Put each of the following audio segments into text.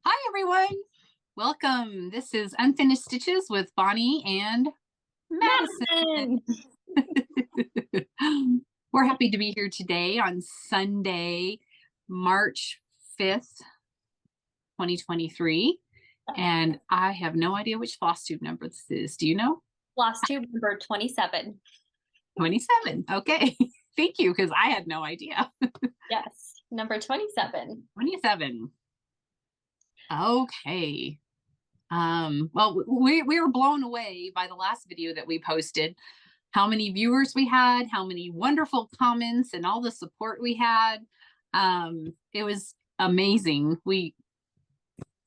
Hi, everyone. Welcome. This is Unfinished Stitches with Bonnie and Madison. Madison. We're happy to be here today on Sunday, March 5th, 2023. And I have no idea which Flosstube number this is. Do you know? Flosstube number 27. 27. Okay. Thank you, because I had no idea. Yes, number 27. 27. Okay. Well, we were blown away by the last video that we posted. How many viewers we had, how many wonderful comments, and all the support we had. It was amazing.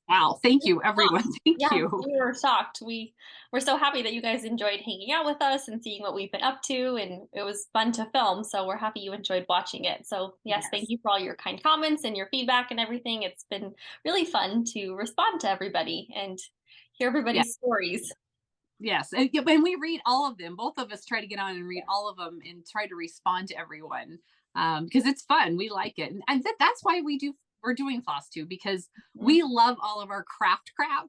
Wow, thank you, everyone. Thank you. We were shocked. We were so happy that you guys enjoyed hanging out with us and seeing what we've been up to, and it was fun to film. So we're happy you enjoyed watching it. So yes, thank you for all your kind comments and your feedback and everything. It's been really fun to respond to everybody and hear everybody's stories. Yes, and when we read all of them, both of us try to get on and read all of them and try to respond to everyone, because it's fun. We like it, and that's why we're doing Flosstube, because we love all of our craft crap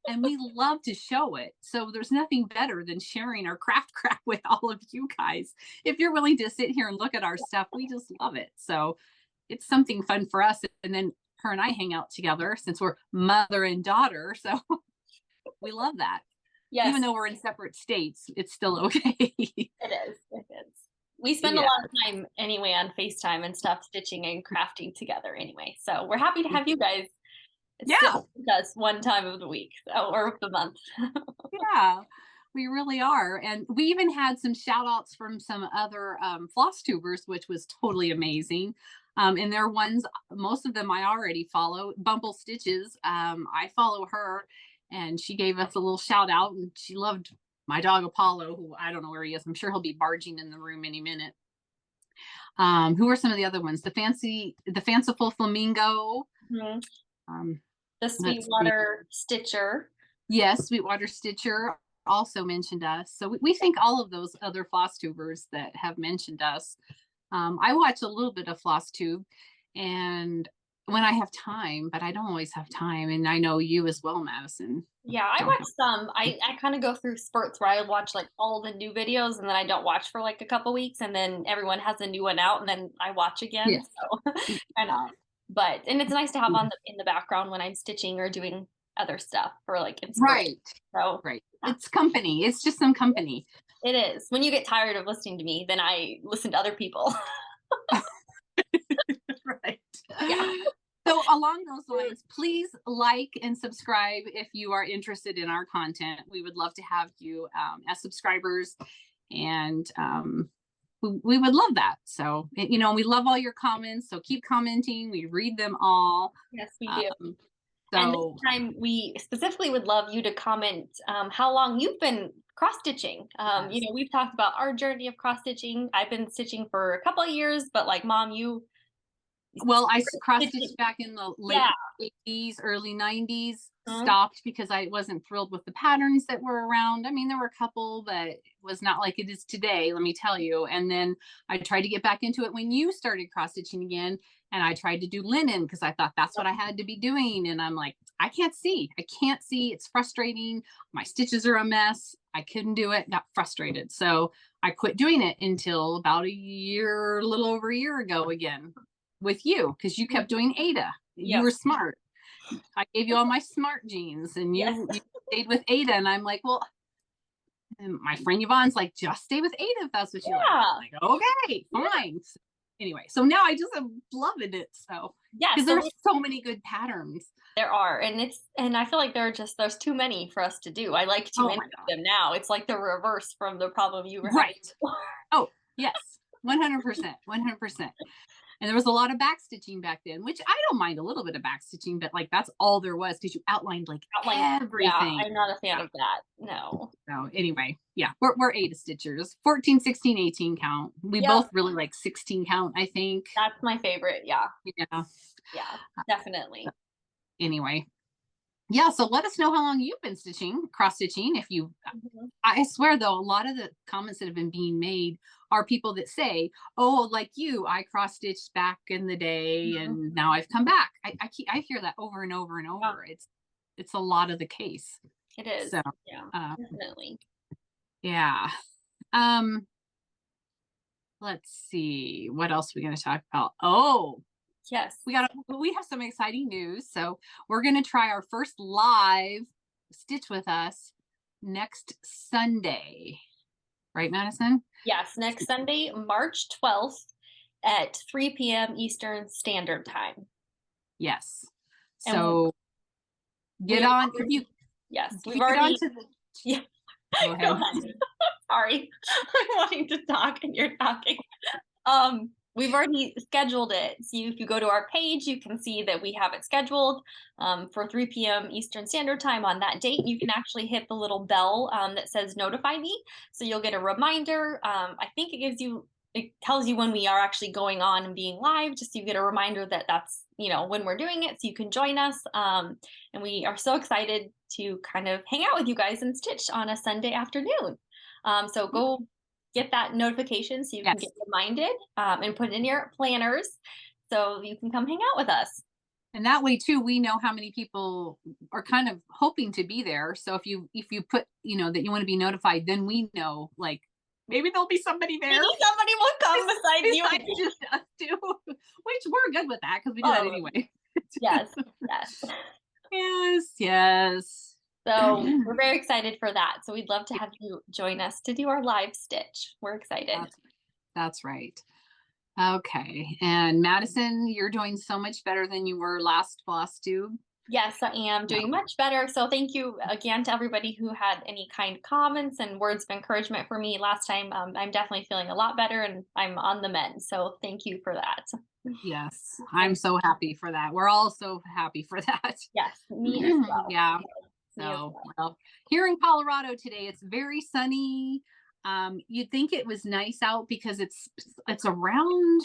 and we love to show it. So there's nothing better than sharing our craft crap with all of you guys. If you're willing to sit here and look at our stuff, we just love it. So it's something fun for us. And then her and I hang out together since we're mother and daughter. So we love that. Yes. Even though we're in separate states, it's still okay. It is. We spend a lot of time anyway on FaceTime and stuff, stitching and crafting together anyway. So we're happy to have you guys. It's just one time of the week or of the month. Yeah, we really are. And we even had some shout outs from some other Flosstubers, which was totally amazing. And they're ones, most of them I already follow. Bumble Stitches, I follow her, and she gave us a little shout out, and she loved my dog Apollo, who I don't know where he is. I'm sure he'll be barging in the room any minute. Who are some of the other ones? The fanciful flamingo. The Sweetwater Stitcher. Yes, Sweetwater Stitcher also mentioned us. So we thank all of those other Flosstubers that have mentioned us. I watch a little bit of Flosstube, and when I have time, but I don't always have time. And I know you as well, Madison. Yeah, I watch some. I kind of go through spurts where I watch like all the new videos, and then I don't watch for like a couple weeks, and then everyone has a new one out, and then I watch again. Yes. So kind of. And it's nice to have on in the background when I'm stitching or doing other stuff for like inspiration. Right. Yeah. It's company. It's just some company. It is. When you get tired of listening to me, then I listen to other people. Right. Yeah. So along those lines, please like and subscribe if you are interested in our content. We would love to have you as subscribers, and we would love that. So, we love all your comments. So keep commenting. We read them all. Yes, we do. And this time we specifically would love you to comment how long you've been cross stitching. Yes. We've talked about our journey of cross stitching. I've been stitching for a couple of years, but like Mom, well, I cross-stitched back in the late 80s, early 90s, stopped because I wasn't thrilled with the patterns that were around. I mean, there were a couple, but it was not like it is today, let me tell you. And then I tried to get back into it when you started cross-stitching again, and I tried to do linen because I thought that's what I had to be doing. And I'm like, I can't see. It's frustrating. My stitches are a mess. I couldn't do it, got frustrated. So I quit doing it until about a little over a year ago again. With you, because you kept doing Ada. You were smart. I gave you all my smart jeans, and you stayed with Ada. And I'm like, well, and my friend Yvonne's like, just stay with Ada if that's what you like. I'm like, okay, fine. So anyway, so now I just am loving it. So because there's so many good patterns. There are, and I feel like there's too many for us to do. I like too many of them now. It's like the reverse from the problem you were having before. Oh yes, 100%, 100%. And there was a lot of backstitching back then, which I don't mind a little bit of backstitching, but like that's all there was because you outlined everything. Yeah, I'm not a fan of that. No. So anyway, yeah, we're Ada stitchers, 14, 16, 18 count. We both really like 16 count, I think. That's my favorite. Yeah. Yeah. Yeah, definitely. Anyway. yeah, so let us know how long you've been cross stitching. If you, I swear though, a lot of the comments that have been being made are people that say, oh, like you, I cross stitched back in the day and now I've come back. I hear that over and over and over. It's a lot of the case. It is. So, yeah, definitely. Yeah. Let's see. What else are we going to talk about? Oh, yes. We have some exciting news. So we're going to try our first live Stitch with Us next Sunday. Right, Madison? Yes, next Sunday, March 12th at 3 p.m. Eastern Standard Time. Yes. So get on. Yes, we've already. Yeah. Go ahead. Sorry, I'm wanting to talk and you're talking. We've already scheduled it. So if you go to our page, you can see that we have it scheduled for 3 p.m. Eastern Standard Time on that date. You can actually hit the little bell that says notify me. So you'll get a reminder. I think it tells you when we are actually going on and being live, just so you get a reminder that that's, when we're doing it, so you can join us. And we are so excited to kind of hang out with you guys and stitch on a Sunday afternoon. So go get that notification so you can get reminded and put it in your planners so you can come hang out with us. And that way too, we know how many people are kind of hoping to be there. So if you put, that you want to be notified, then we know, like, maybe there'll be somebody there. Maybe somebody will come besides you. Just us two, which we're good with that because we do that anyway. Yes. Yes. So we're very excited for that. So we'd love to have you join us to do our live stitch. We're excited. That's right. Okay. And Madison, you're doing so much better than you were last Flosstube. Yes, I am doing much better. So thank you again to everybody who had any kind comments and words of encouragement for me last time. I'm definitely feeling a lot better and I'm on the mend. So thank you for that. Yes, I'm so happy for that. We're all so happy for that. Yes, me as well. Yeah. So, well, here in Colorado today, it's very sunny. You'd think it was nice out because it's around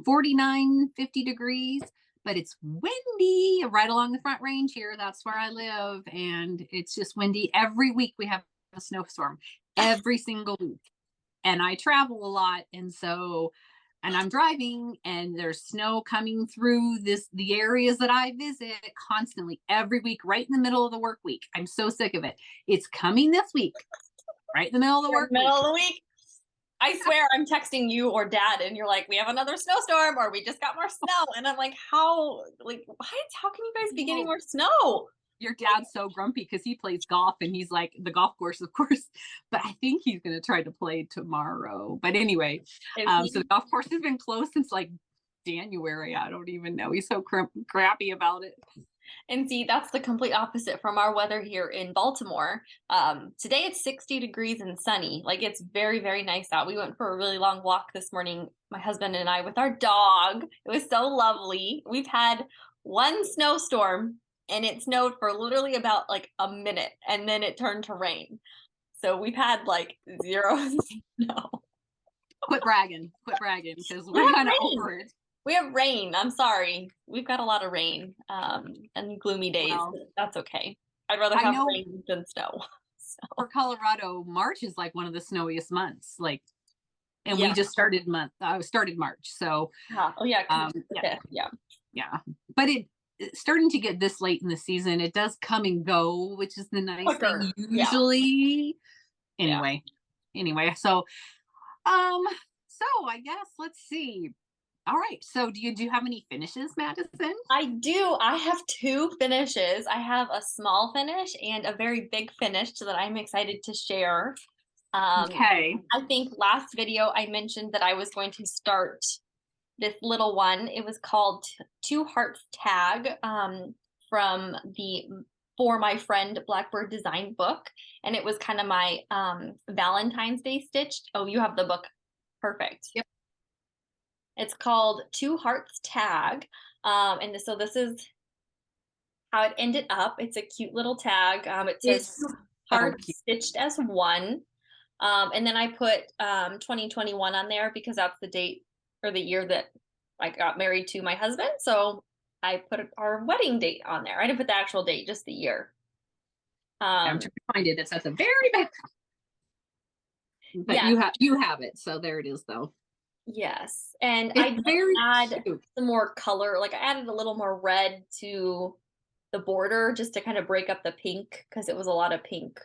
49, 50 degrees, but it's windy right along the Front Range here. That's where I live. And it's just windy. Every week we have a snowstorm, every single week. And I travel a lot. And I'm driving and there's snow coming through the areas that I visit constantly every week, right in the middle of the work week. I'm so sick of it. It's coming this week, right in the middle of the middle of the week. I swear I'm texting you or dad and you're like, we have another snowstorm or we just got more snow. And I'm like, how can you guys be getting more snow? Your dad's so grumpy because he plays golf and he's like, the golf course, of course, but I think he's going to try to play tomorrow. But anyway, so the golf course has been closed since like January. I don't even know. He's so crappy about it. And see, that's the complete opposite from our weather here in Baltimore. Today it's 60 degrees and sunny. Like, it's very, very nice out. We went for a really long walk this morning, my husband and I, with our dog. It was so lovely. We've had one snowstorm and it snowed for literally about like a minute and then it turned to rain. So we've had like zero snow. Quit bragging because we're kind of over it. We have rain. I'm sorry. We've got a lot of rain and gloomy days. Well, that's okay. I'd rather have rain than snow. So. For Colorado, March is like one of the snowiest months. Like, and we just started March. So, yeah. But it's starting to get this late in the season. It does come and go, which is the nice thing usually. Yeah. Anyway, so I guess let's see. All right. So do you have any finishes, Madison? I do. I have two finishes. I have a small finish and a very big finish that I'm excited to share. Okay. I think last video I mentioned that I was going to start this little one. It was called Two Hearts Tag from the For My Friend Blackbird Design book. And it was kind of my Valentine's Day stitch. Oh, you have the book. Perfect. Yep. It's called Two Hearts Tag. And so this is how it ended up. It's a cute little tag. It says hearts stitched as one. And then I put 2021 on there because that's the date or the year that I got married to my husband. So I put our wedding date on there. I didn't put the actual date, just the year. I'm trying to find it. It's at the very back. But yeah, you have it. So there it is, though. Yes, and it's I very add cute. some more color. Like I added a little more red to the border just to kind of break up the pink because it was a lot of pink.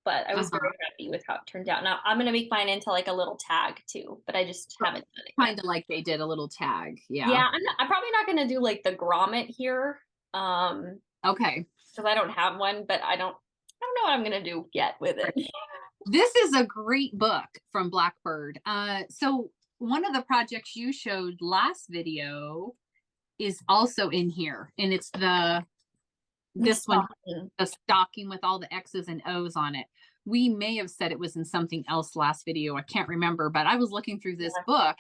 But I was very happy with how it turned out. Now I'm gonna make mine into like a little tag too, but I just haven't done it yet. Kind of like they did a little tag. Yeah. Yeah, I'm probably not gonna do like the grommet here. Okay. Because I don't have one, but I don't know what I'm gonna do yet with it. This is a great book from Blackbird. So one of the projects you showed last video is also in here, and it's this one, the stocking with all the X's and O's on it. We may have said it was in something else last video. I can't remember, but I was looking through this book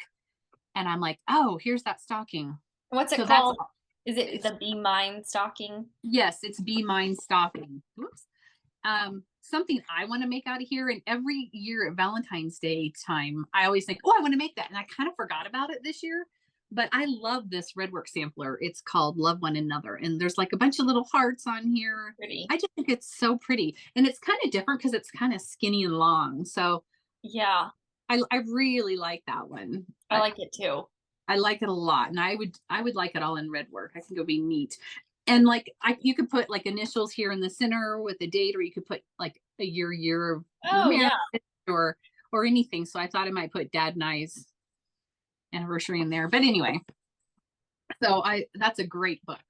and I'm like, oh, here's that stocking. What's it called? Is it the Be Mine stocking? Yes, it's Be Mine stocking. Oops. Something I want to make out of here. And every year at Valentine's Day time, I always think, oh, I want to make that. And I kind of forgot about it this year. But I love this redwork sampler. It's called Love One Another. And there's like a bunch of little hearts on here. Pretty. I just think it's so pretty. And it's kind of different because it's kind of skinny and long. So yeah, I really like that one. I like it too. I like it a lot. And I would like it all in redwork. I think it would be neat. And like you could put like initials here in the center with a date, or you could put like a year of marriage or anything. So I thought I might put Dad and I's anniversary in there. But anyway, so that's a great book.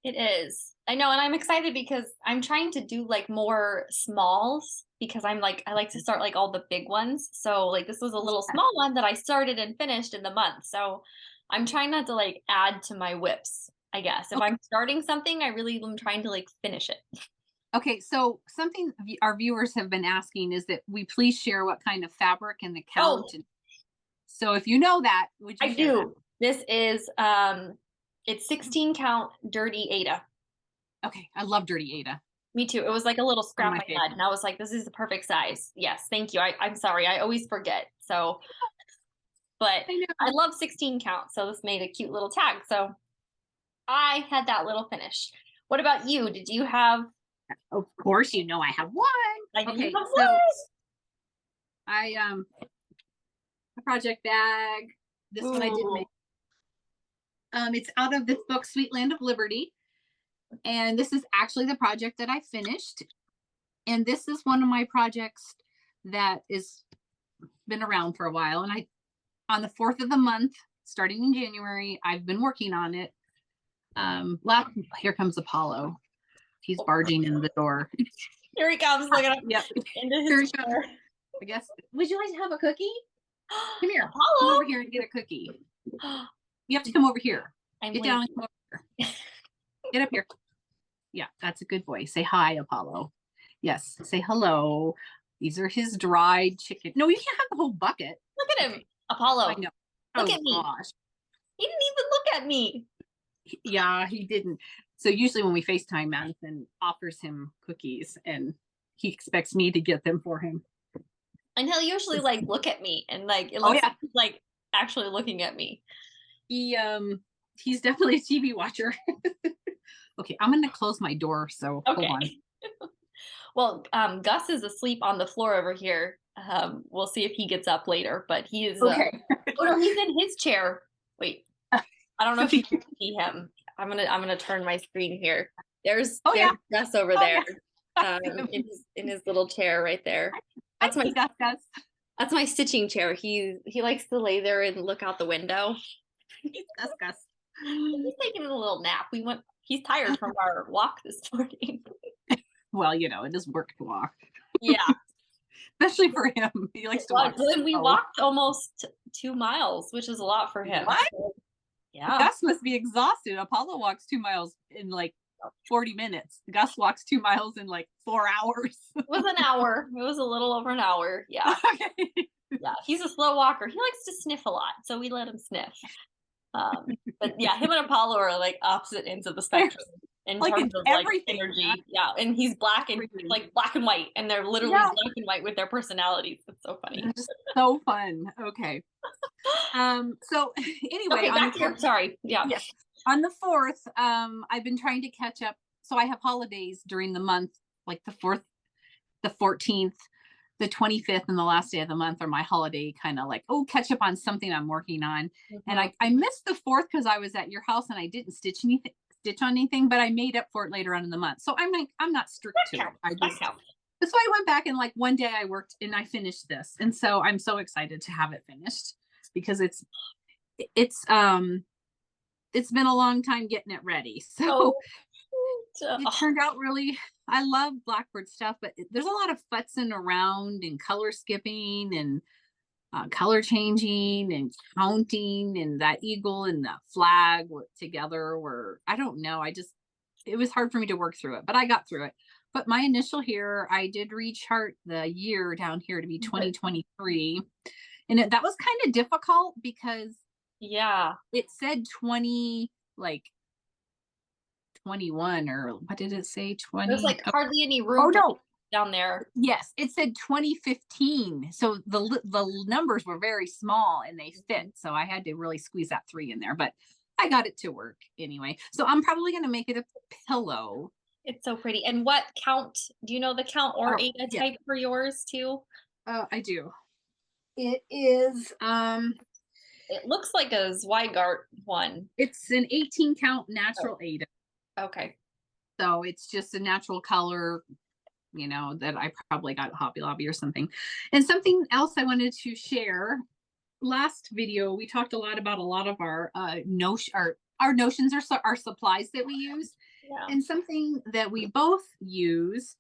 It is. I know, and I'm excited because I'm trying to do like more smalls because I like to start like all the big ones. So like this was a little small one that I started and finished in the month. So I'm trying not to like add to my whips, I guess. If I'm starting something, I really am trying to like finish it. Okay, so something our viewers have been asking is that we please share what kind of fabric and the count. Oh. So if you know that, would you? I do. That? This is it's 16 count dirty Aida. Okay, I love dirty Aida. Me too. It was like a little scrap I had, and I was like, "This is the perfect size." Yes, thank you. I'm sorry, I always forget. So, but I love 16 count, so this made a cute little tag. So I had that little finish. What about you? Did you have? Of course, you know I have one. Okay, so I a project bag. This one I did make. It's out of this book, Sweet Land of Liberty. And this is actually the project that I finished. And this is one of my projects that is been around for a while. And on the 4th of the month, starting in January, I've been working on it. Here comes Apollo. He's barging in the door. Here he comes. Look at him. Yep. Into his chair. I guess. Would you like to have a cookie? Come here. Apollo. Come over here and get a cookie. You have to come over here. Get down and come over here. Get up here. Yeah, that's a good boy. Say hi, Apollo. Yes, say hello. These are his dried chicken. No, you can't have the whole bucket. Look at him, Apollo. I know. Look at me. Gosh. He didn't even look at me. Yeah, he didn't. So usually when we FaceTime, Madison offers him cookies and he expects me to get them for him. And he'll usually like look at me and like it looks like actually looking at me. He's definitely a TV watcher. Okay, I'm gonna close my door, so hold on. Well, Gus is asleep on the floor over here. We'll see if he gets up later, but he is okay. Oh no, he's in his chair. Wait. I don't know if you can see him. I'm gonna turn my screen here. There's Gus over there. In his little chair right there. That's my Gus. That's my stitching chair. He likes to lay there and look out the window. Gus. He's taking a little nap. He's tired from our walk this morning. Well, you know, it is work to walk. Yeah. Especially for him. He likes to walk. We walked almost 2 miles, which is a lot for him. What? So, yeah. Gus must be exhausted. Apollo walks 2 miles in like 40 minutes. Gus walks 2 miles in like 4 hours. It was an hour. It was a little over an hour. Yeah. Okay. Yeah. He's a slow walker. He likes to sniff a lot, so we let him sniff. But yeah, him and Apollo are like opposite ends of the spectrum in like terms of like energy. Yeah, and he's black and like black and white, and they're literally black and white with their personalities. It's so funny. It's so fun. Okay. So anyway, okay, back here. Sorry. Yeah. Yes. On the 4th, I've been trying to catch up. So I have holidays during the month, like the 4th, the 14th, the 25th, and the last day of the month are my holiday kind of like, oh, catch up on something I'm working on. And I missed the 4th because I was at your house and I didn't stitch on anything, but I made up for it later on in the month. So I'm not strict to it. So I went back and like one day I worked and I finished this. And so I'm so excited to have it finished because it's been a long time getting it ready. So it turned out really, I love Blackbird stuff, but there's a lot of futzing around and color skipping and color changing and counting, and that eagle and the flag together were, I don't know. It was hard for me to work through it, but I got through it. But my initial here, I did rechart the year down here to be 2023. And that was kind of difficult because it said 20, like 21, or what did it say? 20. There's like hardly any room down there. Yes, it said 2015. So the numbers were very small and they fit. So I had to really squeeze that 3 in there, but I got it to work anyway. So I'm probably going to make it a pillow. It's so pretty. And what count? Do you know the count or Ada type for yours too? I do. It is it looks like a Zweigart one. It's an 18 count natural Ada. Okay. So it's just a natural color, that I probably got at Hobby Lobby or something. And something else I wanted to share. Last video, we talked a lot about a lot of our notions or our supplies that we use. Yeah. And something that we both use,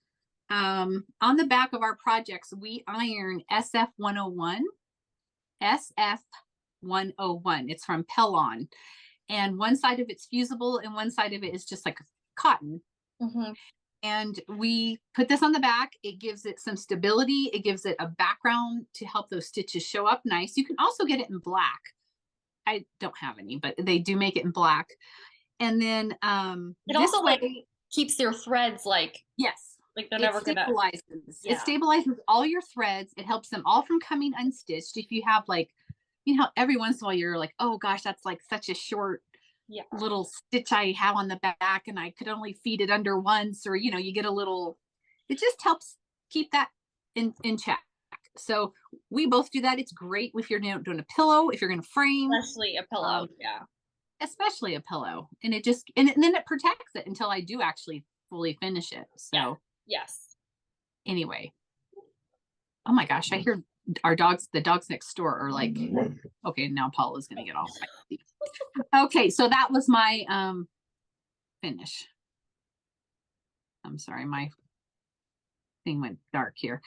on the back of our projects, we iron SF101. SF101. It's from Pelon. And one side of it's fusible and one side of it is just like cotton. And we put this on the back. It gives it some stability. It gives it a background to help those stitches show up nice. You can also get it in black. I don't have any, but they do make it in black. And then it also like keeps your threads like they're never gonna stabilizes. It stabilizes all your threads. It helps them all from coming unstitched. If you have like, every once in a while you're like, oh gosh, that's like such a short little stitch I have on the back and I could only feed it under once, or you get a little, it just helps keep that in check. So we both do that. It's great if you're doing a pillow, if you're going to frame, especially a pillow. Especially a pillow. And it just and then it protects it until I do actually fully finish it. So anyway, oh my gosh, I hear the dogs next door are like, okay, now Paula's gonna get all spicy. Okay, so that was my finish. I'm sorry, my thing went dark here.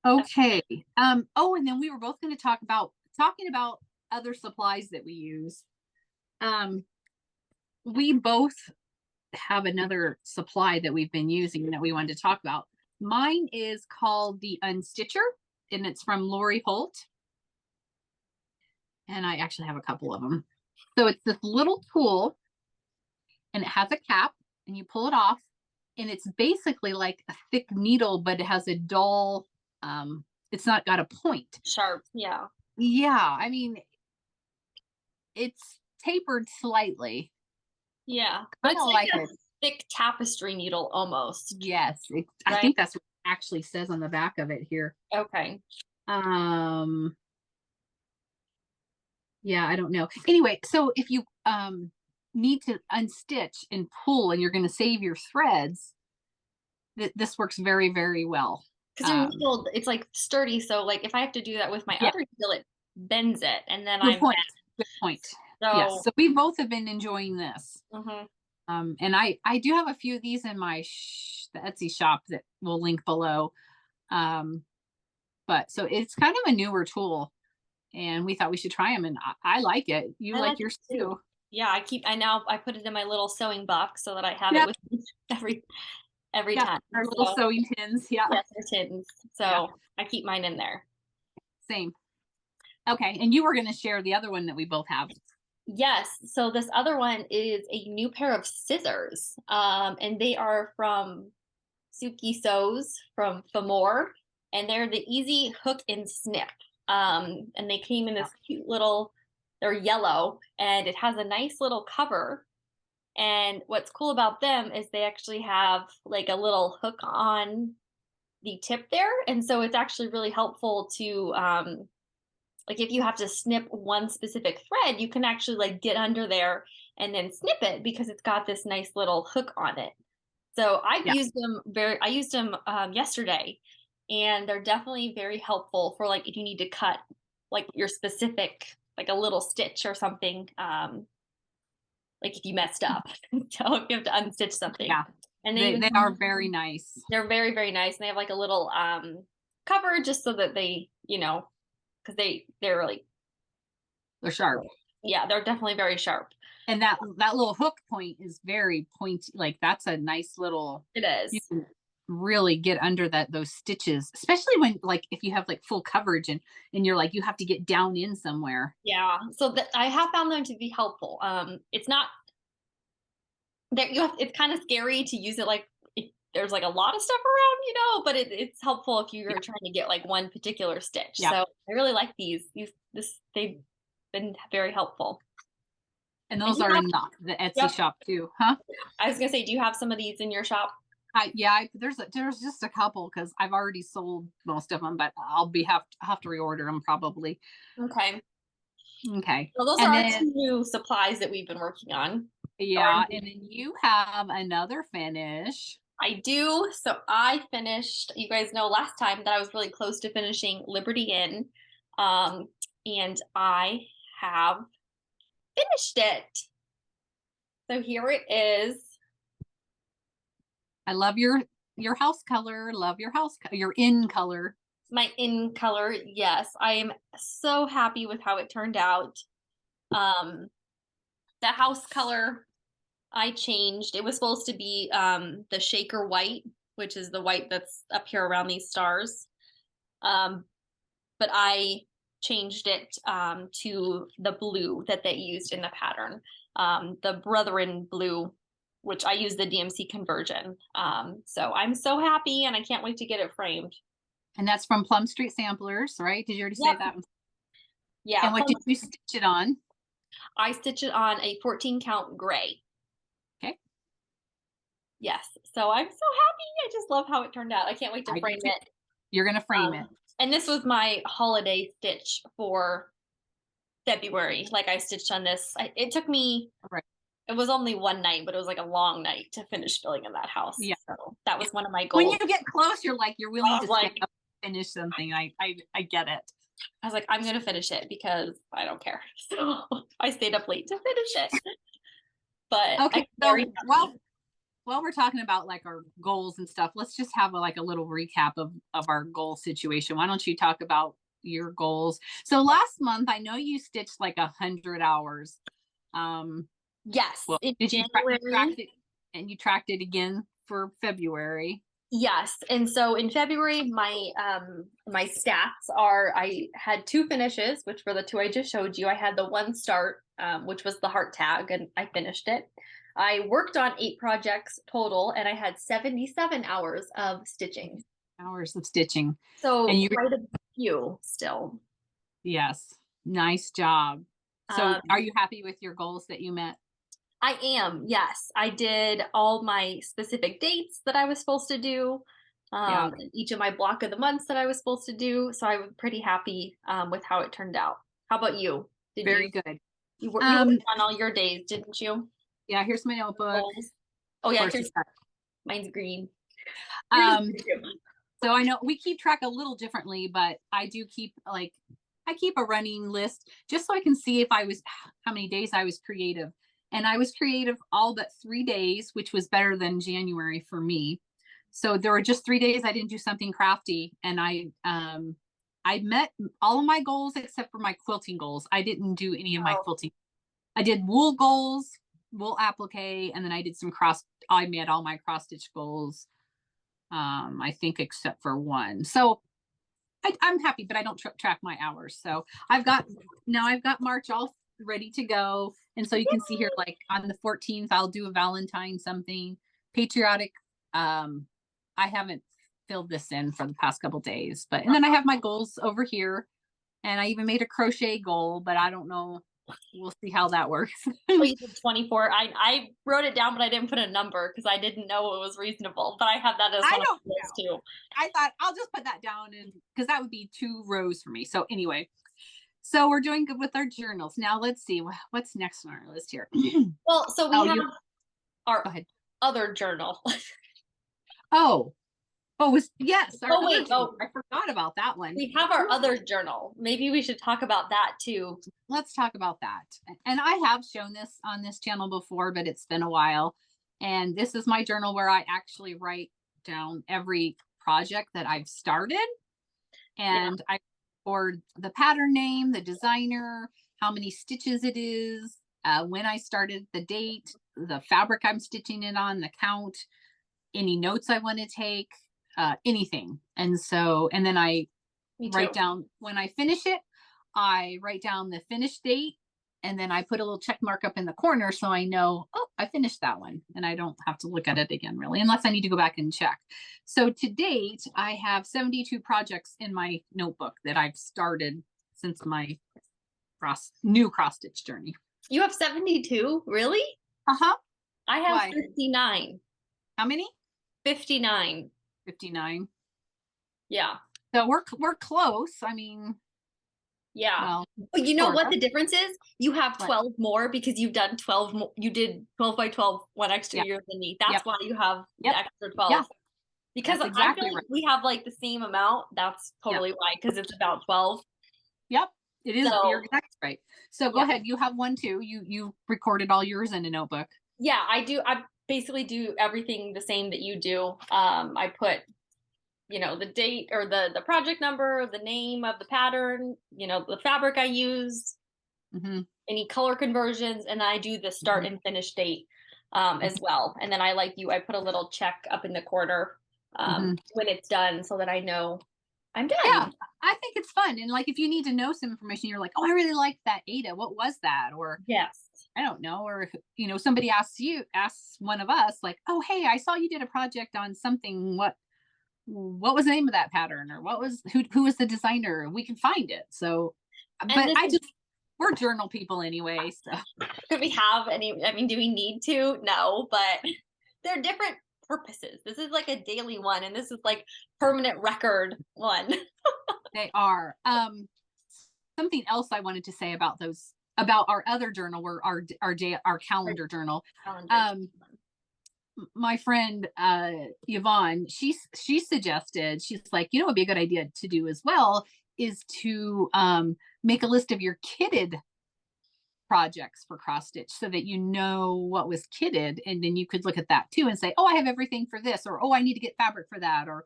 Okay. Oh, and then we were both going to talking about other supplies that we use. We both have another supply that we've been using that we wanted to talk about. Mine is called the Unstitcher, and it's from Lori Holt. And I actually have a couple of them. So it's this little tool, and it has a cap, and you pull it off, and it's basically like a thick needle, but it has a dull, it's not got a point. Sharp, yeah. I mean, it's tapered slightly. Yeah, but it's like a thick tapestry needle almost. Yes, I think that's what it actually says on the back of it here. Okay. Yeah, I don't know. Anyway, so if you need to unstitch and pull and you're going to save your threads, this works very, very well. Because your needle, it's like sturdy, so like if I have to do that with my other needle, it bends it, and then Good point. So, yes. So we both have been enjoying this. And I do have a few of these in my the Etsy shop that we'll link below. But so it's kind of a newer tool, and we thought we should try them, and I like it. You like yours too. Yeah, I put it in my little sewing box so that I have it with me every time. Our little sewing tins. Yes, our tins. So I keep mine in there. Same. Okay, and you were going to share the other one that we both have. Yes. So this other one is a new pair of scissors, and they are from Suki Sews from Famore, and they're the Easy Hook and Snip. And they came in this cute little, they're yellow, and it has a nice little cover And what's cool about them is they actually have like a little hook on the tip there. And so it's actually really helpful to, like if you have to snip one specific thread, you can actually like get under there and then snip it because it's got this nice little hook on it. So I've used them I used them yesterday, and they're definitely very helpful for like if you need to cut like your specific, like a little stitch or something, like if you messed up. So if you have to unstitch something. Yeah. And they are very nice. They're very, very nice. And they have like a little cover just so that they, you know, because they're really, they're sharp. Yeah, they're definitely very sharp. And that little hook point is very pointy. Like that's a nice little. It is. You can really get under those stitches, especially when like if you have like full coverage and you're like you have to get down in somewhere. Yeah. So I have found them to be helpful. It's not that it's kind of scary to use it like if there's like a lot of stuff around, you know, but it's helpful if you're trying to get like one particular stitch. So I really like these. They've been very helpul. And those are in the Etsy shop too, huh? I was gonna say, do you have some of these in your shop? There's just a couple because I've already sold most of them, but I'll have to reorder them probably. Okay. Well, those are two new supplies that we've been working on. Yeah, and then you have another finish. I do. So I finished, you guys know last time that I was really close to finishing Liberty Inn. And I have finished it. So here it is. I love your house color. Love your your in color. My in color. Yes. I am so happy with how it turned out. The house color I changed. It was supposed to be the shaker white, which is the white that's up here around these stars. But I changed it to the blue that they used in the pattern, the Brethren blue, which I use the DMC conversion. So I'm so happy and I can't wait to get it framed. And that's from Plum Street Samplers, right? Did you already say that? Yeah. And what did you stitch it on? I stitched it on a 14 count gray. Okay. Yes. So I'm so happy. I just love how it turned out. I can't wait to frame it. You're going to frame it. And this was my holiday stitch for February. Like I stitched on this. It took me, it was only one night, but it was like a long night to finish filling in that house. Yeah. So that was one of my goals. When you get close, you're willing to like finish something. I get it. I was like, I'm going to finish it because I don't care. So I stayed up late to finish it. But okay. While we're talking about like our goals and stuff, let's just have a little recap of our goal situation. Why don't you talk about your goals? So last month, I know you stitched like 100 hours. Yes. Well, did you tracked it again for February? Yes. And so in February, my stats are, I had 2 finishes, which were the 2 I just showed you. I had the 1 start, which was the heart tag, and I finished it. I worked on 8 projects total, and I had 77 hours of stitching. So and quite a few still. Yes. Nice job. So are you happy with your goals that you met? I am. Yes. I did all my specific dates that I was supposed to do. Each of my block of the months that I was supposed to do. So I was pretty happy with how it turned out. How about you? Very good. You worked on all your days, didn't you? Yeah, here's my notebook. Oh yeah, mine's green. So I know we keep track a little differently, but I do keep I keep a running list just so I can see how many days I was creative. And I was creative all but 3 days, which was better than January for me. So there were just 3 days I didn't do something crafty, and I met all of my goals except for my quilting goals. I didn't do any of my quilting. I did wool goals, wool applique, and then I did I met all my cross stitch goals. I think except for 1. So I'm happy, but I don't track my hours. So I've got March all ready to go. And so you can see here, like on the 14th, I'll do a Valentine something patriotic. I haven't filled this in for the past couple days, and then I have my goals over here, and I even made a crochet goal, but I don't know we'll see how that works. Oh, you did 24. I wrote it down, but I didn't put a number because I didn't know it was reasonable. But I have that as one of the list too. I thought I'll just put that down, and because that would be 2 rows for me. So anyway, so we're doing good with our journals. Now let's see what's next on our list here. Well, so we have our go ahead. other journal. Yes. Oh, I forgot about that one. We have our other journal. Maybe we should talk about that too. Let's talk about that. And I have shown this on this channel before, but it's been a while. And this is my journal where I actually write down every project that I've started. And I record the pattern name, the designer, how many stitches it is, when I started, the date, the fabric I'm stitching it on, the count, any notes I want to take, anything. And then I write down when I finish it, I write down the finish date, and then I put a little check mark up in the corner so I know, oh, I finished that one, and I don't have to look at it again really, unless I need to go back and check. So to date, I have 72 projects in my notebook that I've started since my new cross stitch journey. You have 72? Really? Uh-huh. I have 59. How many? 59. 59. Yeah. So we're close. I mean, yeah. Well, but you know what the difference is? You have 12 more because you've done 12 more. You did 12 by 12 one extra year than me. That's why you have the extra 12. Yeah. Because I feel like we have like the same amount. That's totally why, because it's about 12. Yep. It is. You're exactly right. So go ahead. You have one too. You recorded all yours in a notebook. Yeah, I do. I basically do everything the same that you do. I put, the date or the project number, the name of the pattern, the fabric I use, any color conversions, and I do the start and finish date as well. And then I put a little check up in the corner when it's done so that I know I'm done. Yeah, I think it's fun. And like, if you need to know some information, you're like, oh, I really like that Ada. What was that? Or I don't know. Or, somebody asks one of us like, oh, hey, I saw you did a project on something. What was the name of that pattern? Or who was the designer? We can find it. So, we're journal people anyway. So do we have any, do we need to? No, but they're different purposes. This is like a daily one, and this is like permanent record one. They are. Something else I wanted to say about our other journal, were our calendar journal. My friend Yvonne, she suggested, she's like, what would be a good idea to do as well is to make a list of your kitted projects for cross stitch so that what was kitted, and then you could look at that too and say, oh, I have everything for this, or oh, I need to get fabric for that, or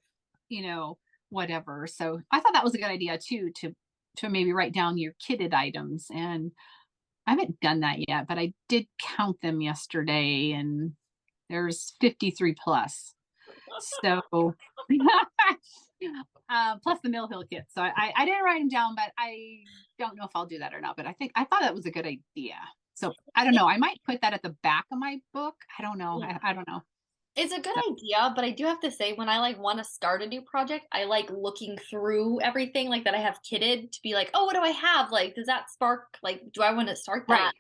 whatever. So I thought that was a good idea too, to maybe write down your kitted items. And I haven't done that yet, but I did count them yesterday, and there's 53 plus. So plus the Mill Hill kit. So I didn't write them down, but I don't know if I'll do that or not. But I thought that was a good idea. So I don't know. I might put that at the back of my book. I don't know. I don't know. It's a good idea, but I do have to say, when I want to start a new project, I like looking through everything that I have kitted to be like, oh, what do I have? Like, does that spark? Like, do I want to start that? Right.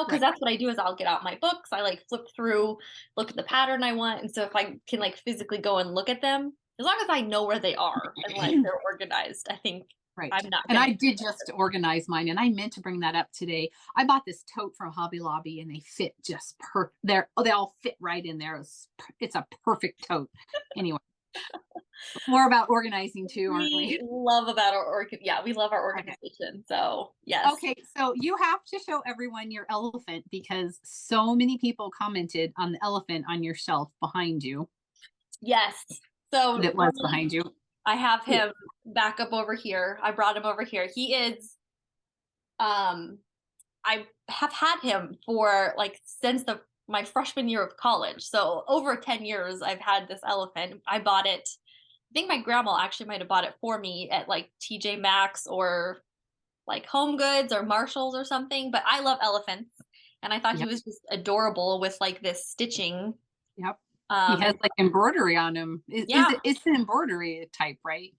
Because that's what I do is I'll get out my books. I flip through, look at the pattern I want. And so if I can physically go and look at them, as long as I know where they are and they're organized, I think I'm not. And I did just organize mine, and I meant to bring that up today. I bought this tote from Hobby Lobby, and they fit just perfect. They all fit right in there. It's a perfect tote. Anyway, more about organizing too, aren't we? We love our organization. So yes. Okay, so you have to show everyone your elephant, because so many people commented on the elephant on your shelf behind you. Yes. So that was behind you. I have him back up over here. I brought him over here. He is, I have had him for since my freshman year of college. So over 10 years, I've had this elephant. I bought it. I think my grandma actually might have bought it for me at TJ Maxx or Home Goods or Marshalls or something. But I love elephants, and I thought he was just adorable with this stitching. Yep. He has embroidery on him. It's an embroidery type, right?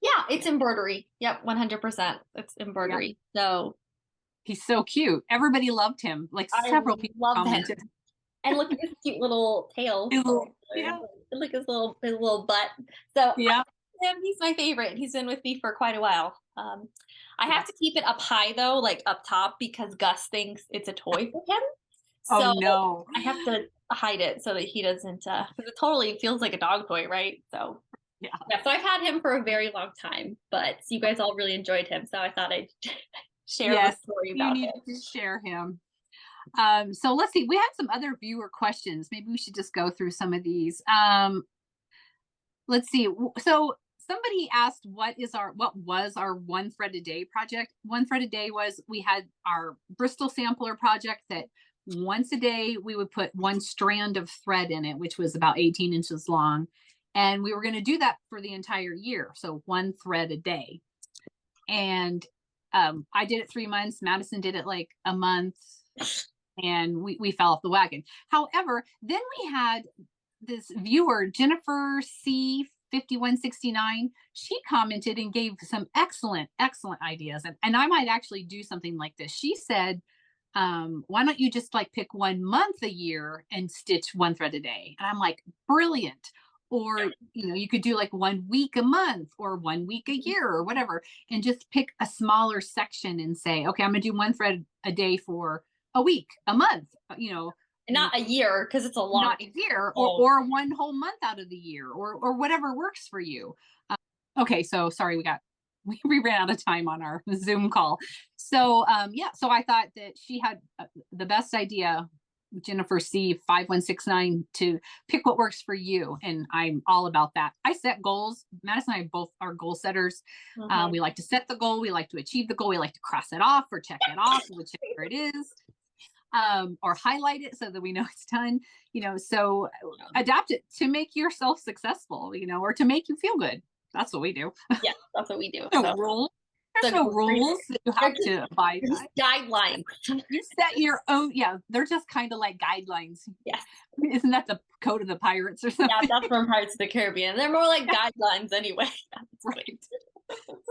Yeah, it's embroidery. Yep, 100%. It's embroidery. Yep. So He's so cute. Everybody loved him. Like I several people love him. commented. And look at his cute little tail. Yeah. Look at his little butt. So Yeah. he's my favorite. He's been with me for quite a while. I have to keep it up high though, like up top, because Gus thinks it's a toy for him. Oh So no. I have to hide it so that he doesn't, because it totally feels like a dog toy, right? So yeah. So I've had him for a very long time, but you guys all really enjoyed him, so I thought I'd share the story about him. You need to share him. So let's see. We had some other viewer questions. Maybe we should just go through some of these. Let's see. So somebody asked, what was our 1 thread a day project? 1 thread a day was, we had our Bristol sampler project that once a day we would put 1 strand of thread in it, which was about 18 inches long. And we were going to do that for the entire year. So 1 thread a day. And I did it 3 months. Madison did it like a month. And we fell off the wagon. However, then we had this viewer, Jennifer C5169. She commented and gave some excellent ideas. And I might actually do something like this. She said, why don't you just like pick 1 month a year and stitch 1 thread a day? And I'm like, brilliant. Or, you know, you could do like 1 week a month or 1 week a year or whatever, and just pick a smaller section and say, okay, I'm gonna do 1 thread a day for a week, a month, you know. Not a year, because it's a lot. Not a year, or 1 whole month out of the year, or whatever works for you. Okay, so sorry, we ran out of time on our Zoom call. So yeah, so I thought that she had the best idea, Jennifer C5169, to pick what works for you. And I'm all about that. I set goals. Madison and I both are goal setters. We like to set the goal. We like to achieve the goal. We like to cross it off or check it off, whichever it is. Or highlight it so that we know it's done, you know. So adapt it to make yourself successful, you know, or to make you feel good. That's what we do. Yeah, that's what we do. No rules. There's no rules that you have to abide by. Guidelines. You set your own. Yeah, they're just kind of like guidelines. Yes. Isn't that the code of the pirates or something? Yeah, that's from Pirates of the Caribbean. They're more like guidelines anyway. Right.